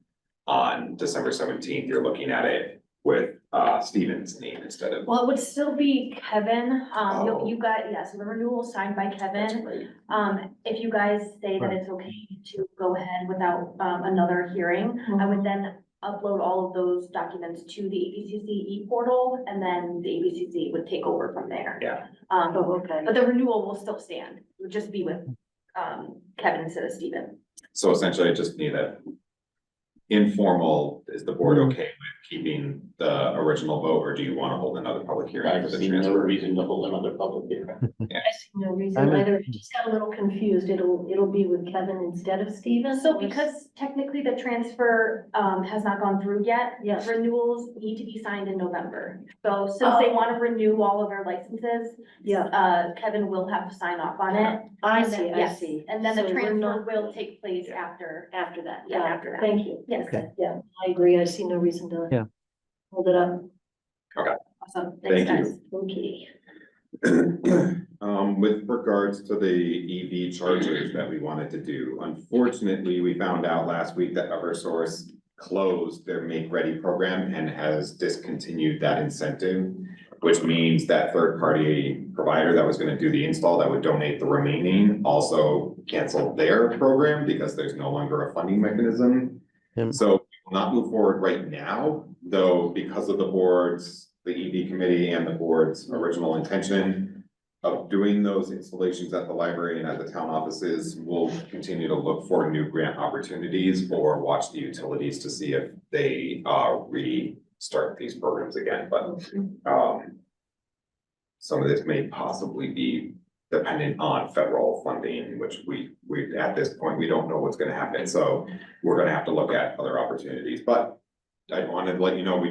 on December 17th, you're looking at it with Stephen's name instead of. Well, it would still be Kevin, Oh. you got, yes, the renewal signed by That's Kevin. right. If you guys say that Right. it's okay to go ahead without, another hearing, I would then upload all of those documents to the ABCC e-portal, and then the ABCC would take over from there. Yeah. Oh, okay. But the renewal will still stand, it would just be with, Kevin instead of Stephen. So essentially, I just need a informal, is the board okay with keeping the original vote, or do you want to hold another public hearing I for the see no transfer? reason to hold another public hearing. I see no reason I'm in- either. I just got a little confused. It'll be with Kevin instead of Steven. So because technically the transfer, has not gone through yet. Yes. Renewals need to be signed in November. So since they want to renew all of our licenses, Yeah, Kevin will have to sign off on it. I And see, then- I yes, see. And then the So we're transfer not- will take place after. After that. Yeah, Got it. after that. Thank you. Yes. Okay. Yeah, I agree. I see no reason to. Yeah. Hold it up. Awesome. Thank Thanks, you. guys. Okay. With regards to the EV chargers that we wanted to do, unfortunately, we found out last week that Eversource closed their Make Ready program and has discontinued that incentive, which means that third-party provider that was gonna do the install that would donate the remaining also canceled their program because there's no longer a funding mechanism. So we will not move forward right now, though, because of the EV committee and the board's original intention of doing those installations at the library and at the town offices, we'll continue to look for new grant opportunities or watch the utilities to see if they restart these programs again, but some of this may possibly be dependent on federal funding, which we at this point, we don't know what's gonna happen, so we're gonna have to look at other opportunities, but I wanted to let you know,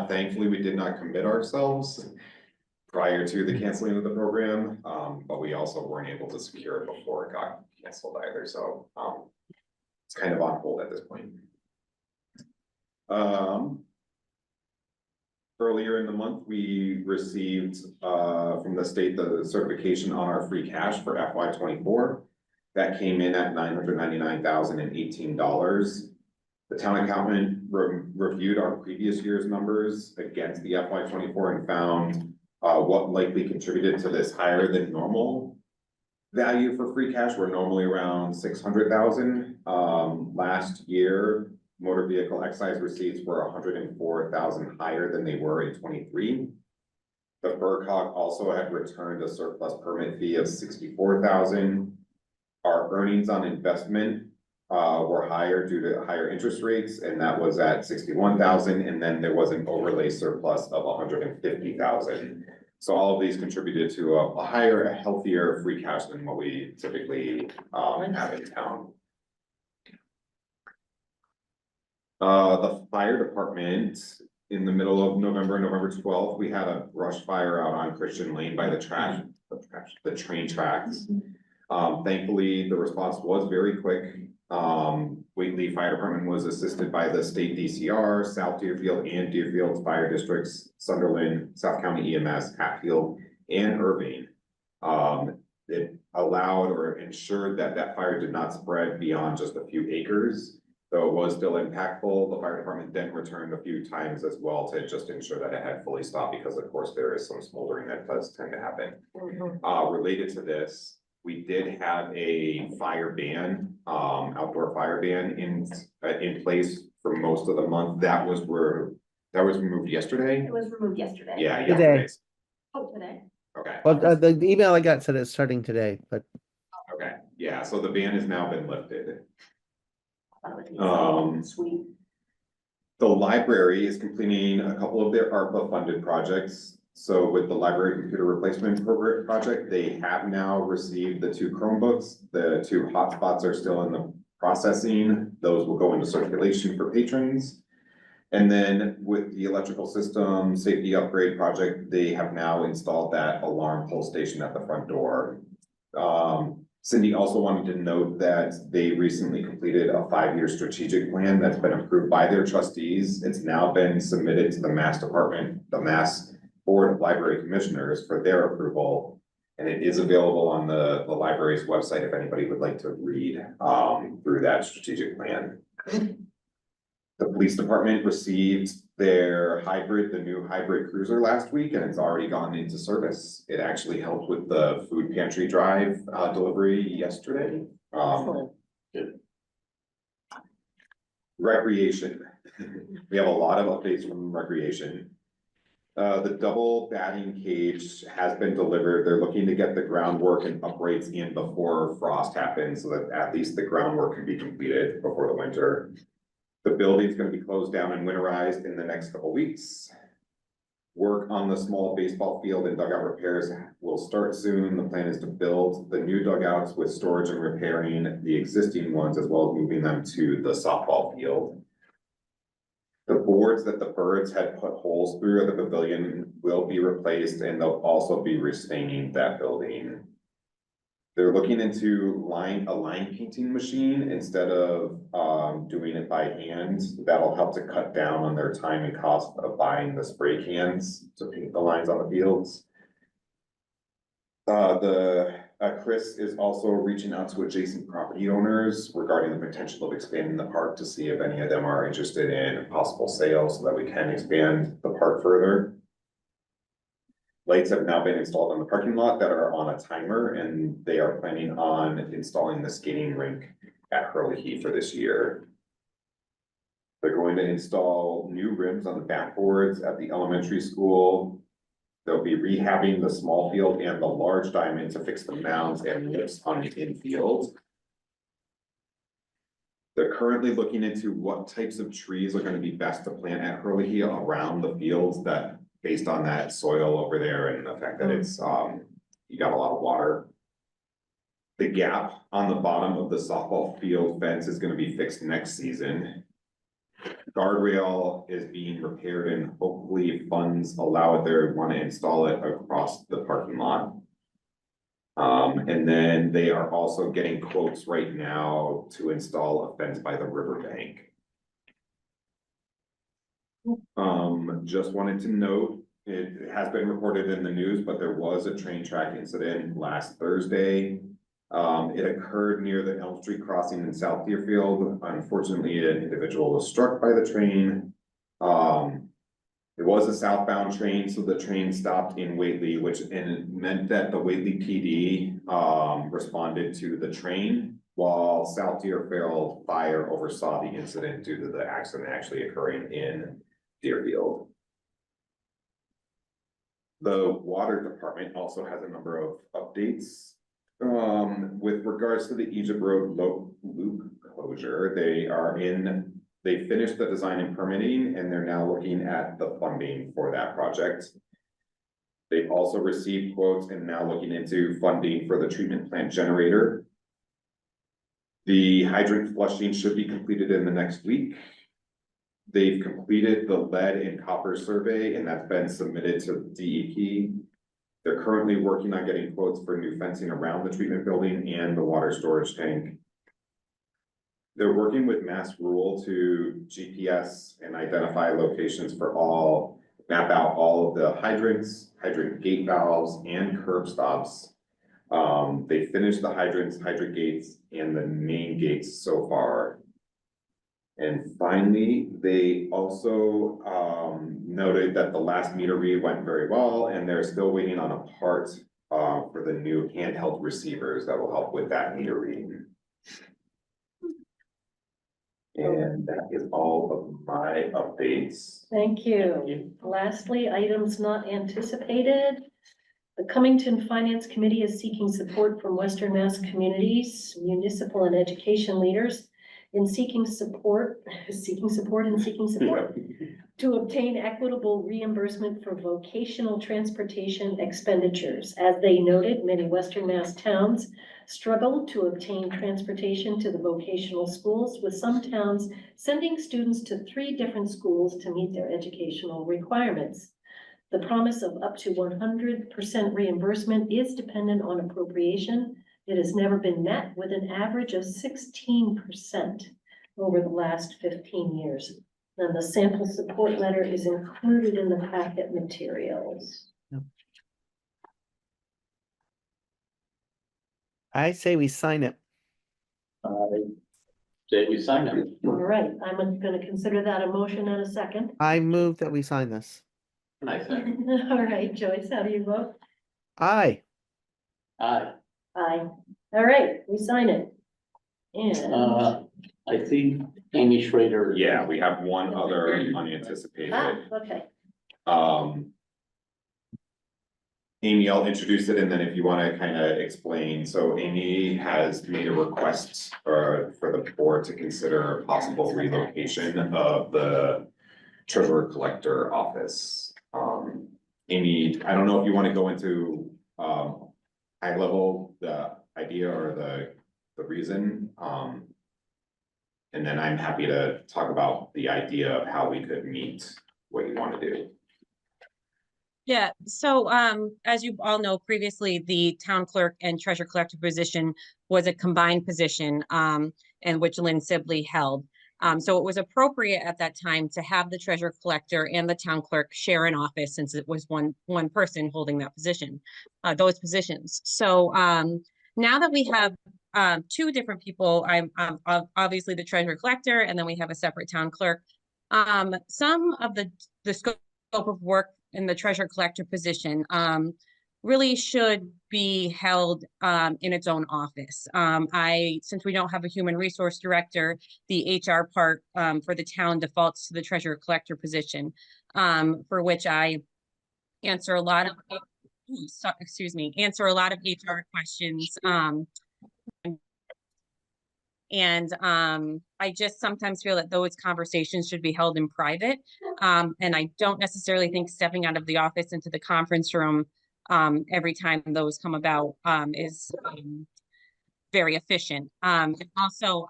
thankfully, we did not commit ourselves prior to the canceling of the program, but we also weren't able to secure it before it got canceled either, so, it's kind of on hold at this point. Earlier in the month, we received, from the state, the certification on our free cash for FY 24. That came in at $999,018. The town accountant reviewed our previous year's numbers against the FY 24 and found what likely contributed to this higher than normal value for free cash. We're normally around 600,000. Last year, motor vehicle excise receipts were 104,000 higher than they were in 23. The FERCog also had returned a surplus permit fee of 64,000. Our earnings on investment were higher due to higher interest rates, and that was at 61,000, and then there was an overlay surplus of 150,000. So all of these contributed to a higher, a healthier free cash than what we typically have in town. The fire department, in the middle of November 12th, we had a brush fire out on Christian Lane by the train tracks. Thankfully, the response was very quick. Whately Fire Department was assisted by the state DCR, South Deerfield and Deerfield's fire districts, Sunderland, South County EMS, Hatfield, and Irving. it allowed or ensured that that fire did not spread beyond just a few acres. Though it was still impactful, the fire department then returned a few times as well to just ensure that it had fully stopped, because of course there is some smoldering that does tend to happen. Related to this, we did have a fire ban, outdoor fire ban in place for most of the month. That was removed yesterday. It was removed yesterday. Yeah, Today. yesterday. Oh, today. Okay, Well, the email I got said it's starting today, but okay, yeah, so the ban has now been lifted. I thought it was Um, sweet. The library is completing a couple of their ARPA funded projects. So with the library computer replacement project, they have now received the 2 Chromebooks. The 2 hotspots are still in the processing. Those will go into circulation for patrons. And then with the electrical system safety upgrade project, they have now installed that alarm pull station at the front door. Cindy also wanted to note that they recently completed a 5-year strategic plan that's been approved by their trustees. It's now been submitted to the Mass Board of Library Commissioners for their approval. And it is available on the library's website if anybody would like to read through that strategic plan. The police department received the new hybrid cruiser last week, and it's already gone into service. It actually helped with the food pantry drive delivery yesterday. Good. Recreation. We have a lot of updates from recreation. The double batting cage has been delivered. They're looking to get the groundwork and upgrades in before frost happens, so that at least the groundwork can be completed before the winter. The building's gonna be closed down and winterized in the next couple weeks. Work on the small baseball field and dugout repairs will start soon. The plan is to build the new dugouts with storage and repairing the existing ones, as well as moving them to the softball field. The boards that the birds had put holes through at the pavilion will be replaced, and they'll also be restaining that building. They're looking into a line painting machine instead of doing it by hand. That'll help to cut down on their time and cost of buying the spray cans to paint the lines on the fields. Chris is also reaching out to adjacent property owners regarding the potential of expanding the park to see if any of them are interested in possible sales so that we can expand the park further. Lights have now been installed in the parking lot that are on a timer, and they are planning on installing the skating rink at Hurley for this year. They're going to install new rims on the backboards at the elementary school. They'll be rehabbing the small field and the large diamond to fix the mounds and lifts on the infield. They're currently looking into what types of trees are going to be best to plant at Hurley around the fields, that based on that soil over there and the fact that it's you got a lot of water. The gap on the bottom of the softball field fence is going to be fixed next season. Guardrail is being repaired, and hopefully if funds allow it, they want to install it across the parking lot. And then they are also getting quotes right now to install a fence by the riverbank. Just wanted to note, it has been reported in the news, but there was a train track incident last Thursday. It occurred near the Elm Street crossing in South Deerfield. Unfortunately, an individual was struck by the train. It was a southbound train, so the train stopped in Whately, which meant that the Whately PD responded to the train, while South Deerfield Fire oversaw the incident due to the accident actually occurring in Deerfield. The water department also has a number of updates. With regards to the Egypt Road loop closure, they finished the design and permitting, and they're now looking at the funding for that project. They've also received quotes and now looking into funding for the treatment plant generator. The hydrant flushing should be completed in the next week. They've completed the lead and copper survey, and that's been submitted to DEP. They're currently working on getting quotes for new fencing around the treatment building and the water storage tank. They're working with Mass Rural to GPS and identify locations map out all of the hydrants, hydrant gate valves, and curb stops. They finished the hydrants, hydrant gates, and the main gates so far. And finally, they also noted that the last meter read went very well, and they're still waiting on a part for the new handheld receivers that will help with that meter reading. And that is all of my updates. Thank you. Lastly, items not anticipated. The Cummington Finance Committee is seeking support from Western Mass communities, municipal and education leaders in seeking support to obtain equitable reimbursement for vocational transportation expenditures. As they noted, many Western Mass towns struggle to obtain transportation to the vocational schools, with some towns sending students to 3 different schools to meet their educational requirements. The promise of up to 100% reimbursement is dependent on appropriation. It has never been met, with an average of 16% over the last 15 years. And the sample support letter is included in the packet materials. I say we sign it. Say we sign it. All right, I'm going to consider that a motion and a second. I move that we sign this. Nice. All right, Joyce, how do you vote? Aye. Aye. Aye. All right, we sign it. And, I see Amy Schrader. Yeah, we have one other unanticipated. okay. Amy, I'll introduce it, and then if you want to kind of explain, so Amy has made a request for the board to consider possible relocation of the treasurer collector office. Amy, I don't know if you want to go into high level, the idea or the reason, and then I'm happy to talk about the idea of how we could meet what you want to do. Yeah, so as you all know, previously the town clerk and treasurer collector position was a combined position, and which Lynn Sibley held. So it was appropriate at that time to have the treasurer collector and the town clerk share an office, since it was one person holding that position, those positions. So now that we have 2 different people, I'm obviously the treasurer collector, and then we have a separate town clerk. Some of the scope of work in the treasurer collector position really should be held in its own office. Since we don't have a human resource director, the HR part for the town defaults to the treasurer collector position, for which I answer a lot of answer a lot of HR questions. And I just sometimes feel that those conversations should be held in private. And I don't necessarily think stepping out of the office into the conference room every time those come about is very efficient. And also,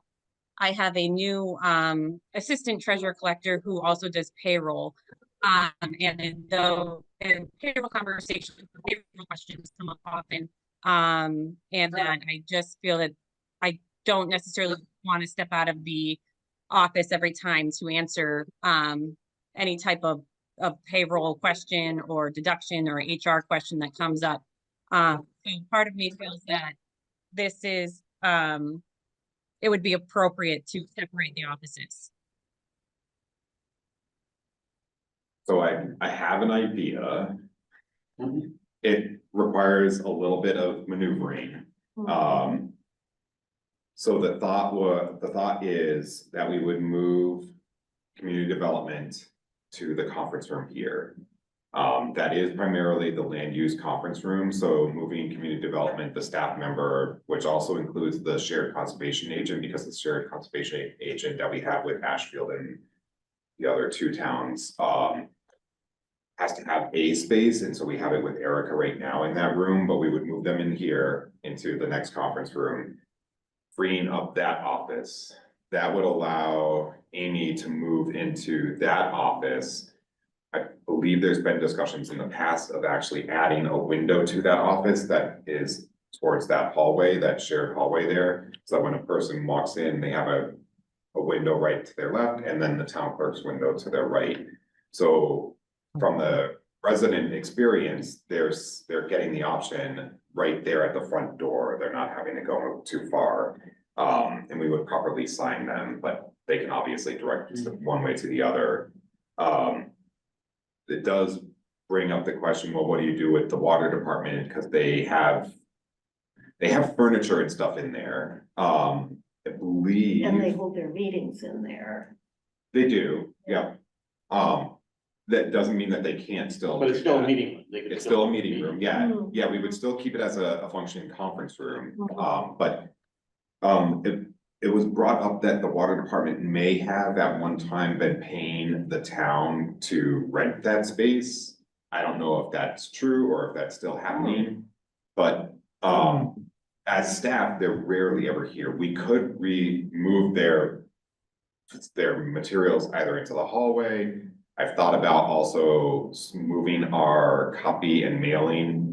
I have a new assistant treasurer collector who also does payroll. And payroll conversations, payroll questions come up often. And that I just feel that I don't necessarily want to step out of the office every time to answer any type of payroll question or deduction or HR question that comes up. So part of me feels that this is, it would be appropriate to separate the offices. So I have an idea. It requires a little bit of maneuvering. So the thought is that we would move community development to the conference room here. That is primarily the land use conference room, so moving community development, the staff member, which also includes the shared conservation agent, because the shared conservation agent that we have with Ashfield and the other 2 towns, has to have a space, and so we have it with Erica right now in that room, but we would move them in here into the next conference room, freeing up that office. That would allow Amy to move into that office. I believe there's been discussions in the past of actually adding a window to that office that is towards that hallway, that shared hallway there, so that when a person walks in, they have a window right to their left, and then the town clerk's window to their right. So from the resident experience, they're getting the option right there at the front door. They're not having to go too far. And we would properly sign them, but they can obviously direct one way to the other. It does bring up the question, well, what do you do with the water department? Because they have furniture and stuff in there. I believe. And they hold their meetings in there. They do, yeah. That doesn't mean that they can't still. But it's do still a that. meeting room. They could It's still a meeting room, yeah, Hmm. yeah, we would still keep it as a functioning conference room, Mhm. but. It was brought up that the water department may have at one time been paying the town to rent that space. I don't know if that's true or if that's still happening, but, as staff, they're rarely ever here. We could remove their materials either into the hallway. I've thought about also moving our copy and mailing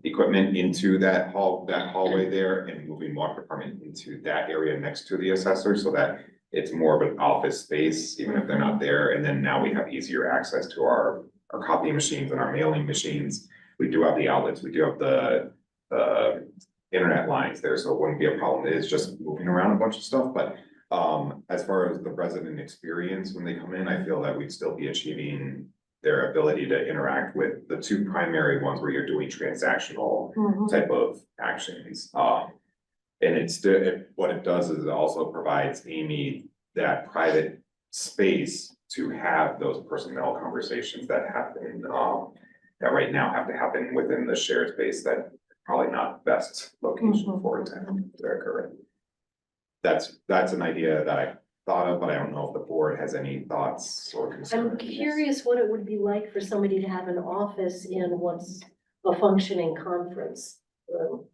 equipment into that hallway there and moving water department into that area next to the assessor so that it's more of an office space, even if they're not there. And then now we have easier access to our copy machines and our mailing machines. We do have the outlets, we do have the internet lines there, so it wouldn't be a problem. It is just moving around a bunch of stuff, but as far as the resident experience when they come in, I feel that we'd still be achieving their ability to interact with the two primary ones where you're doing transactional Mhm. type of actions. And what it does is it also provides Amy that private space to have those personnel conversations that happen, that right now have to happen within the shared space that probably not the best location Mhm. for it to occur. That's an idea that I thought of, but I don't know if the board has any thoughts or concerns. I'm curious what it would be like for somebody to have an office in what's a functioning conference room.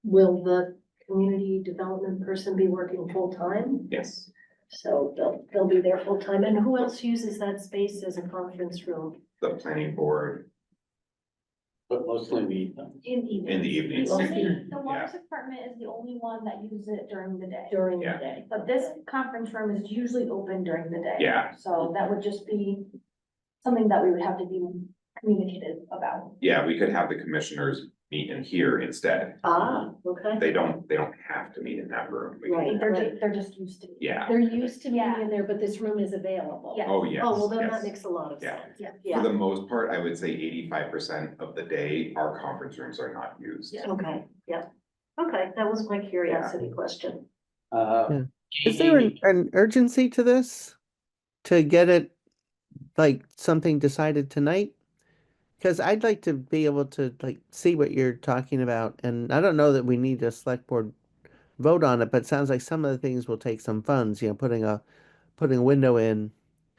Will the community development person be working full-time? Yes, So they'll be there full-time. And who else uses that space as a conference room? the planning board But mostly we, in the evenings. The water department is the only one that uses it during the day. During the Yeah. day? But this conference room is usually open during the day. Yeah. So that would just be something that we would have to be communicative about. Yeah, we could have the commissioners meet in here instead. Ah, okay. They don't have to meet in that room. We can- Right. They're just used to. Yeah, They're used to being Yeah. in there, but this room is available. Yeah. oh, yes, Oh, well, then that yes. makes a lot of Yeah. sense. Yeah. For Yeah, the most part, I would say 85% of the day, our conference rooms are not used. Yeah. okay, yeah. Okay, that was my curiosity question. Is there Amy, an urgency to this? To get it, like, something decided tonight? Because I'd like to be able to, like, see what you're talking about, and I don't know that we need a select board vote on it, but it sounds like some of the things will take some funds, putting a window in,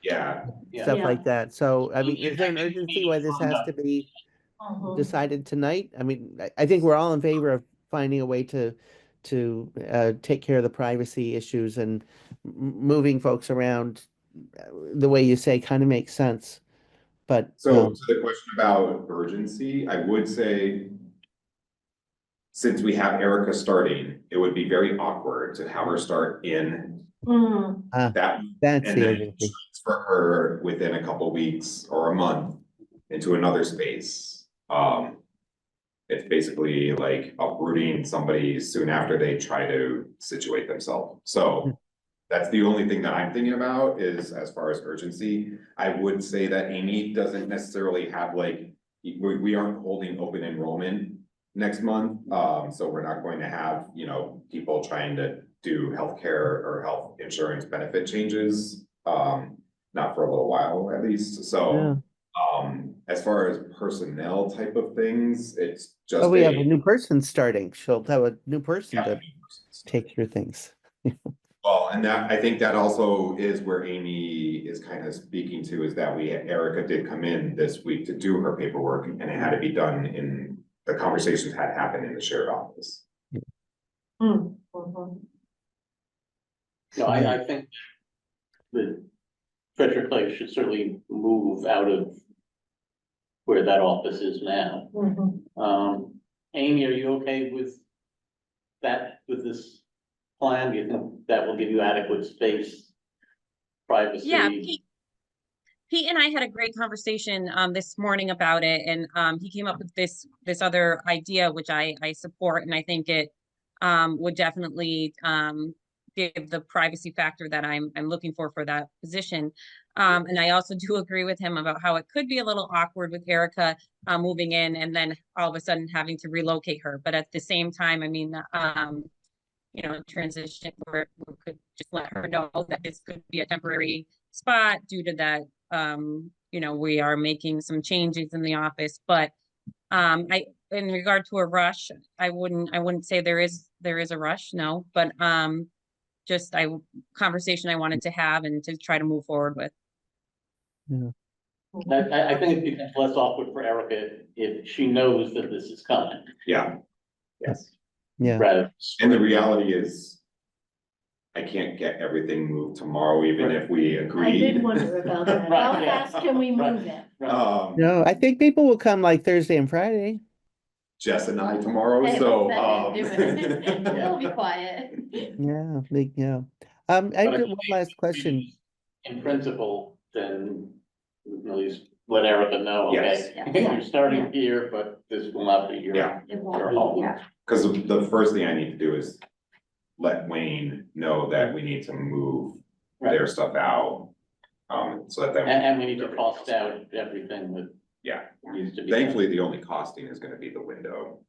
Yeah, stuff Yeah. like that. So, I mean, Yeah, is there an I think urgency we why need this fund has on to be Mhm. decided tonight? I mean, I think we're all in favor of finding a way to take care of the privacy issues and moving folks around the way you say kind of makes sense. But so to the question about urgency, I would say since we have Erica starting, it would be very awkward to have her start in Hmm. that that's and the then urgency. transfer her within a couple weeks or a month into another space. It's basically like uprooting somebody soon after they try to situate themselves. So that's the only thing that I'm thinking about is as far as urgency. I would say that Amy doesn't necessarily have like, we aren't holding open enrollment next month. So we're not going to have, people trying to do healthcare or health insurance benefit changes. Not for a little while at least. So as far as personnel type of things, it's just Oh, we have a new person starting. She'll have a new person yeah, to take through things. well, and that, I think that also is where Amy is kind of speaking to, is that Erica did come in this week to do her paperwork and it had to be done the conversations had happened in the shared office. Hmm. Mhm. no, I think that Frederick Place should certainly move out of where that office is now. Mhm. Amy, are you okay with that, with this plan? Do you think that will give you adequate space, privacy? Yeah, Pete and I had a great conversation this morning about it, and he came up with this other idea, which I support, and I think it would definitely give the privacy factor that I'm looking for that position. And I also do agree with him about how it could be a little awkward with Erica moving in and then all of a sudden having to relocate her. But at the same time, I mean, you know, transition where we could just let her know that this could be a temporary spot due to that, you know, we are making some changes in the office, but in regard to a rush, I wouldn't say there is a rush, no, but just conversation I wanted to have and to try to move forward with. I think it becomes less awkward for Erica if she knows that this is coming. Yeah. Yes. Yeah. Rather. And the reality is, I can't get everything moved tomorrow, even if we I agreed. did wonder about that. How Right, yeah. fast can we move it? No, I think people will come like Thursday and Friday. Jess and I tomorrow, Hey, so, do it. It'll be quiet. Yeah, yeah. I But do if one last question. In principle, then we can at least let Erica know, Yes. okay, you're starting here, but this will not be your. Yeah. It Your won't home. be, yeah. Cause the first thing I need to do is let Wayne know that we need to move their stuff out. So that then. And we need to cost out everything that Yeah, needs to be. done. thankfully, the only costing is gonna be the window.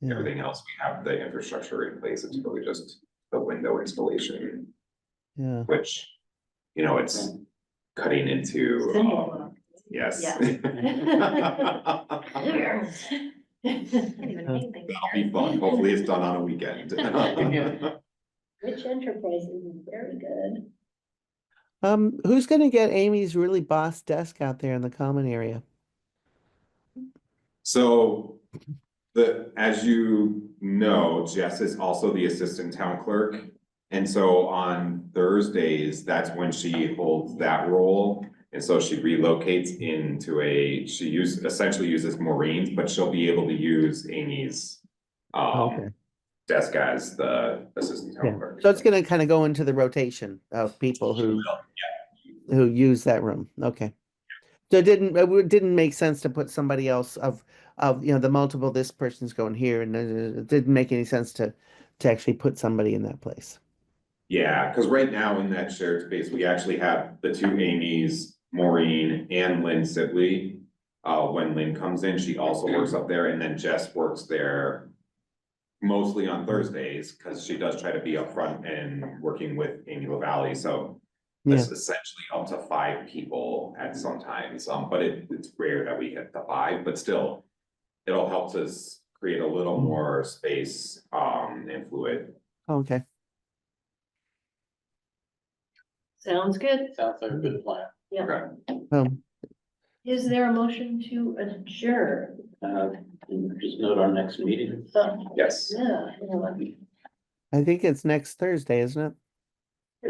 Yeah. Everything else, we have the infrastructure in place, it's really just the window installation, Yeah. which, you know, it's cutting into, yes. Can't even name things. That'll be fun, hopefully it's done on a weekend. Rich Enterprises is very good. Who's gonna get Amy's really boss desk out there in the common area? So, as you know, Jess is also the assistant town clerk. And so on Thursdays, that's when she holds that role. And so she relocates into essentially uses Maureen's, but she'll be able to use Amy's Okay. desk as the assistant town Yeah. clerk. So it's gonna kind of go into the rotation of people who use that room. Okay. So it didn't make sense to put somebody else of you know, the multiple, this person's going here, and it didn't make any sense to actually put somebody in that place. Yeah, because right now in that shared space, we actually have the two Amy's, Maureen and Lynn Sibley. When Lynn comes in, she also works up there, and then Jess works there mostly on Thursdays, because she does try to be up front and working with Amy LaValle, so it's essentially up to 5 people at some times, but it's rare that we hit the 5, but still, it'll help us create a little more space, and fluid. Okay. Sounds good. Sounds like a good plan. Yeah. Um, Is there a motion to adjourn? Just note our next meeting. Yes. Yeah. I think it's next Thursday, isn't it?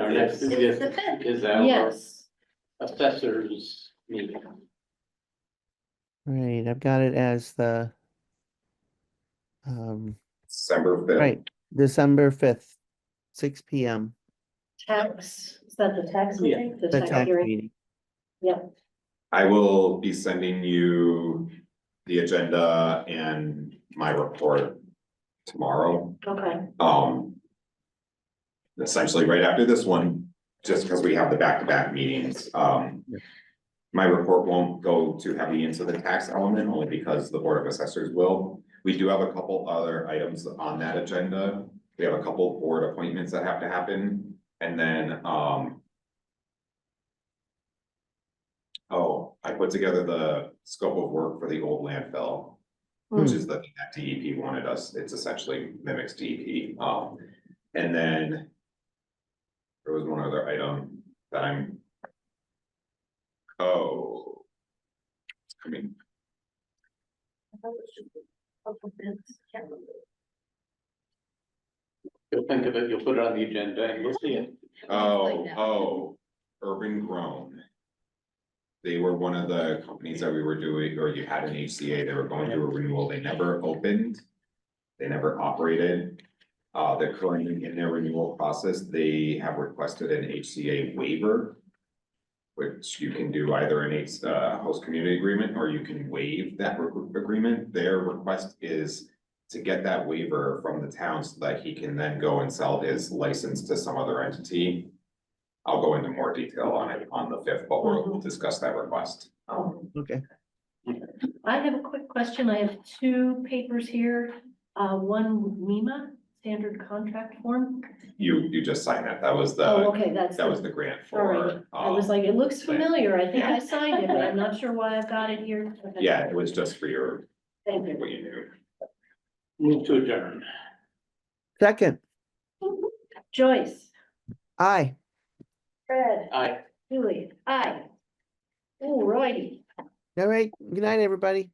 Our next It's the fifth. is our Yes. assessors meeting. Right, I've got it as the December 5th. right, December 5th, 6 p.m. Tax, is that the tax Yeah, meeting? The tax hearing? meeting. Yep. I will be sending you the agenda and my report tomorrow. Okay. Essentially right after this one, just because we have the back-to-back meetings. My report won't go too heavy into the tax element, only because the Board of Assessors will. We do have a couple other items on that agenda. We have a couple board appointments that have to happen, and then, oh, I put together the scope of work for the old landfill, which is the thing that DEP wanted us, it's essentially mimics DEP. And then there was one other item that I mean, You'll think of it, you'll put it on the agenda and we'll see it. Urban Grown. They were one of the companies that we were doing, or you had an HCA, they were going through a renewal, they never opened. They never operated. They're currently in their renewal process, they have requested an HCA waiver. which you can do either in a host community agreement, or you can waive that agreement. Their request is to get that waiver from the town so that he can then go and sell his license to some other entity. I'll go into more detail on it on the 5th, but we'll discuss that request. Okay. I have a quick question. I have two papers here. One NEMA, standard contract form. You just signed that. That was Oh, the, okay, that's. that was the grant All right. for. I was like, it looks plan. familiar. I think Yeah. I signed it, but I'm not sure why I've got it here. Okay. Yeah, it was just for your, Thank you. what you knew. Move to adjourn. Second, Joyce, aye. Fred, Aye. Julie, aye. All righty. All right. Good night, everybody.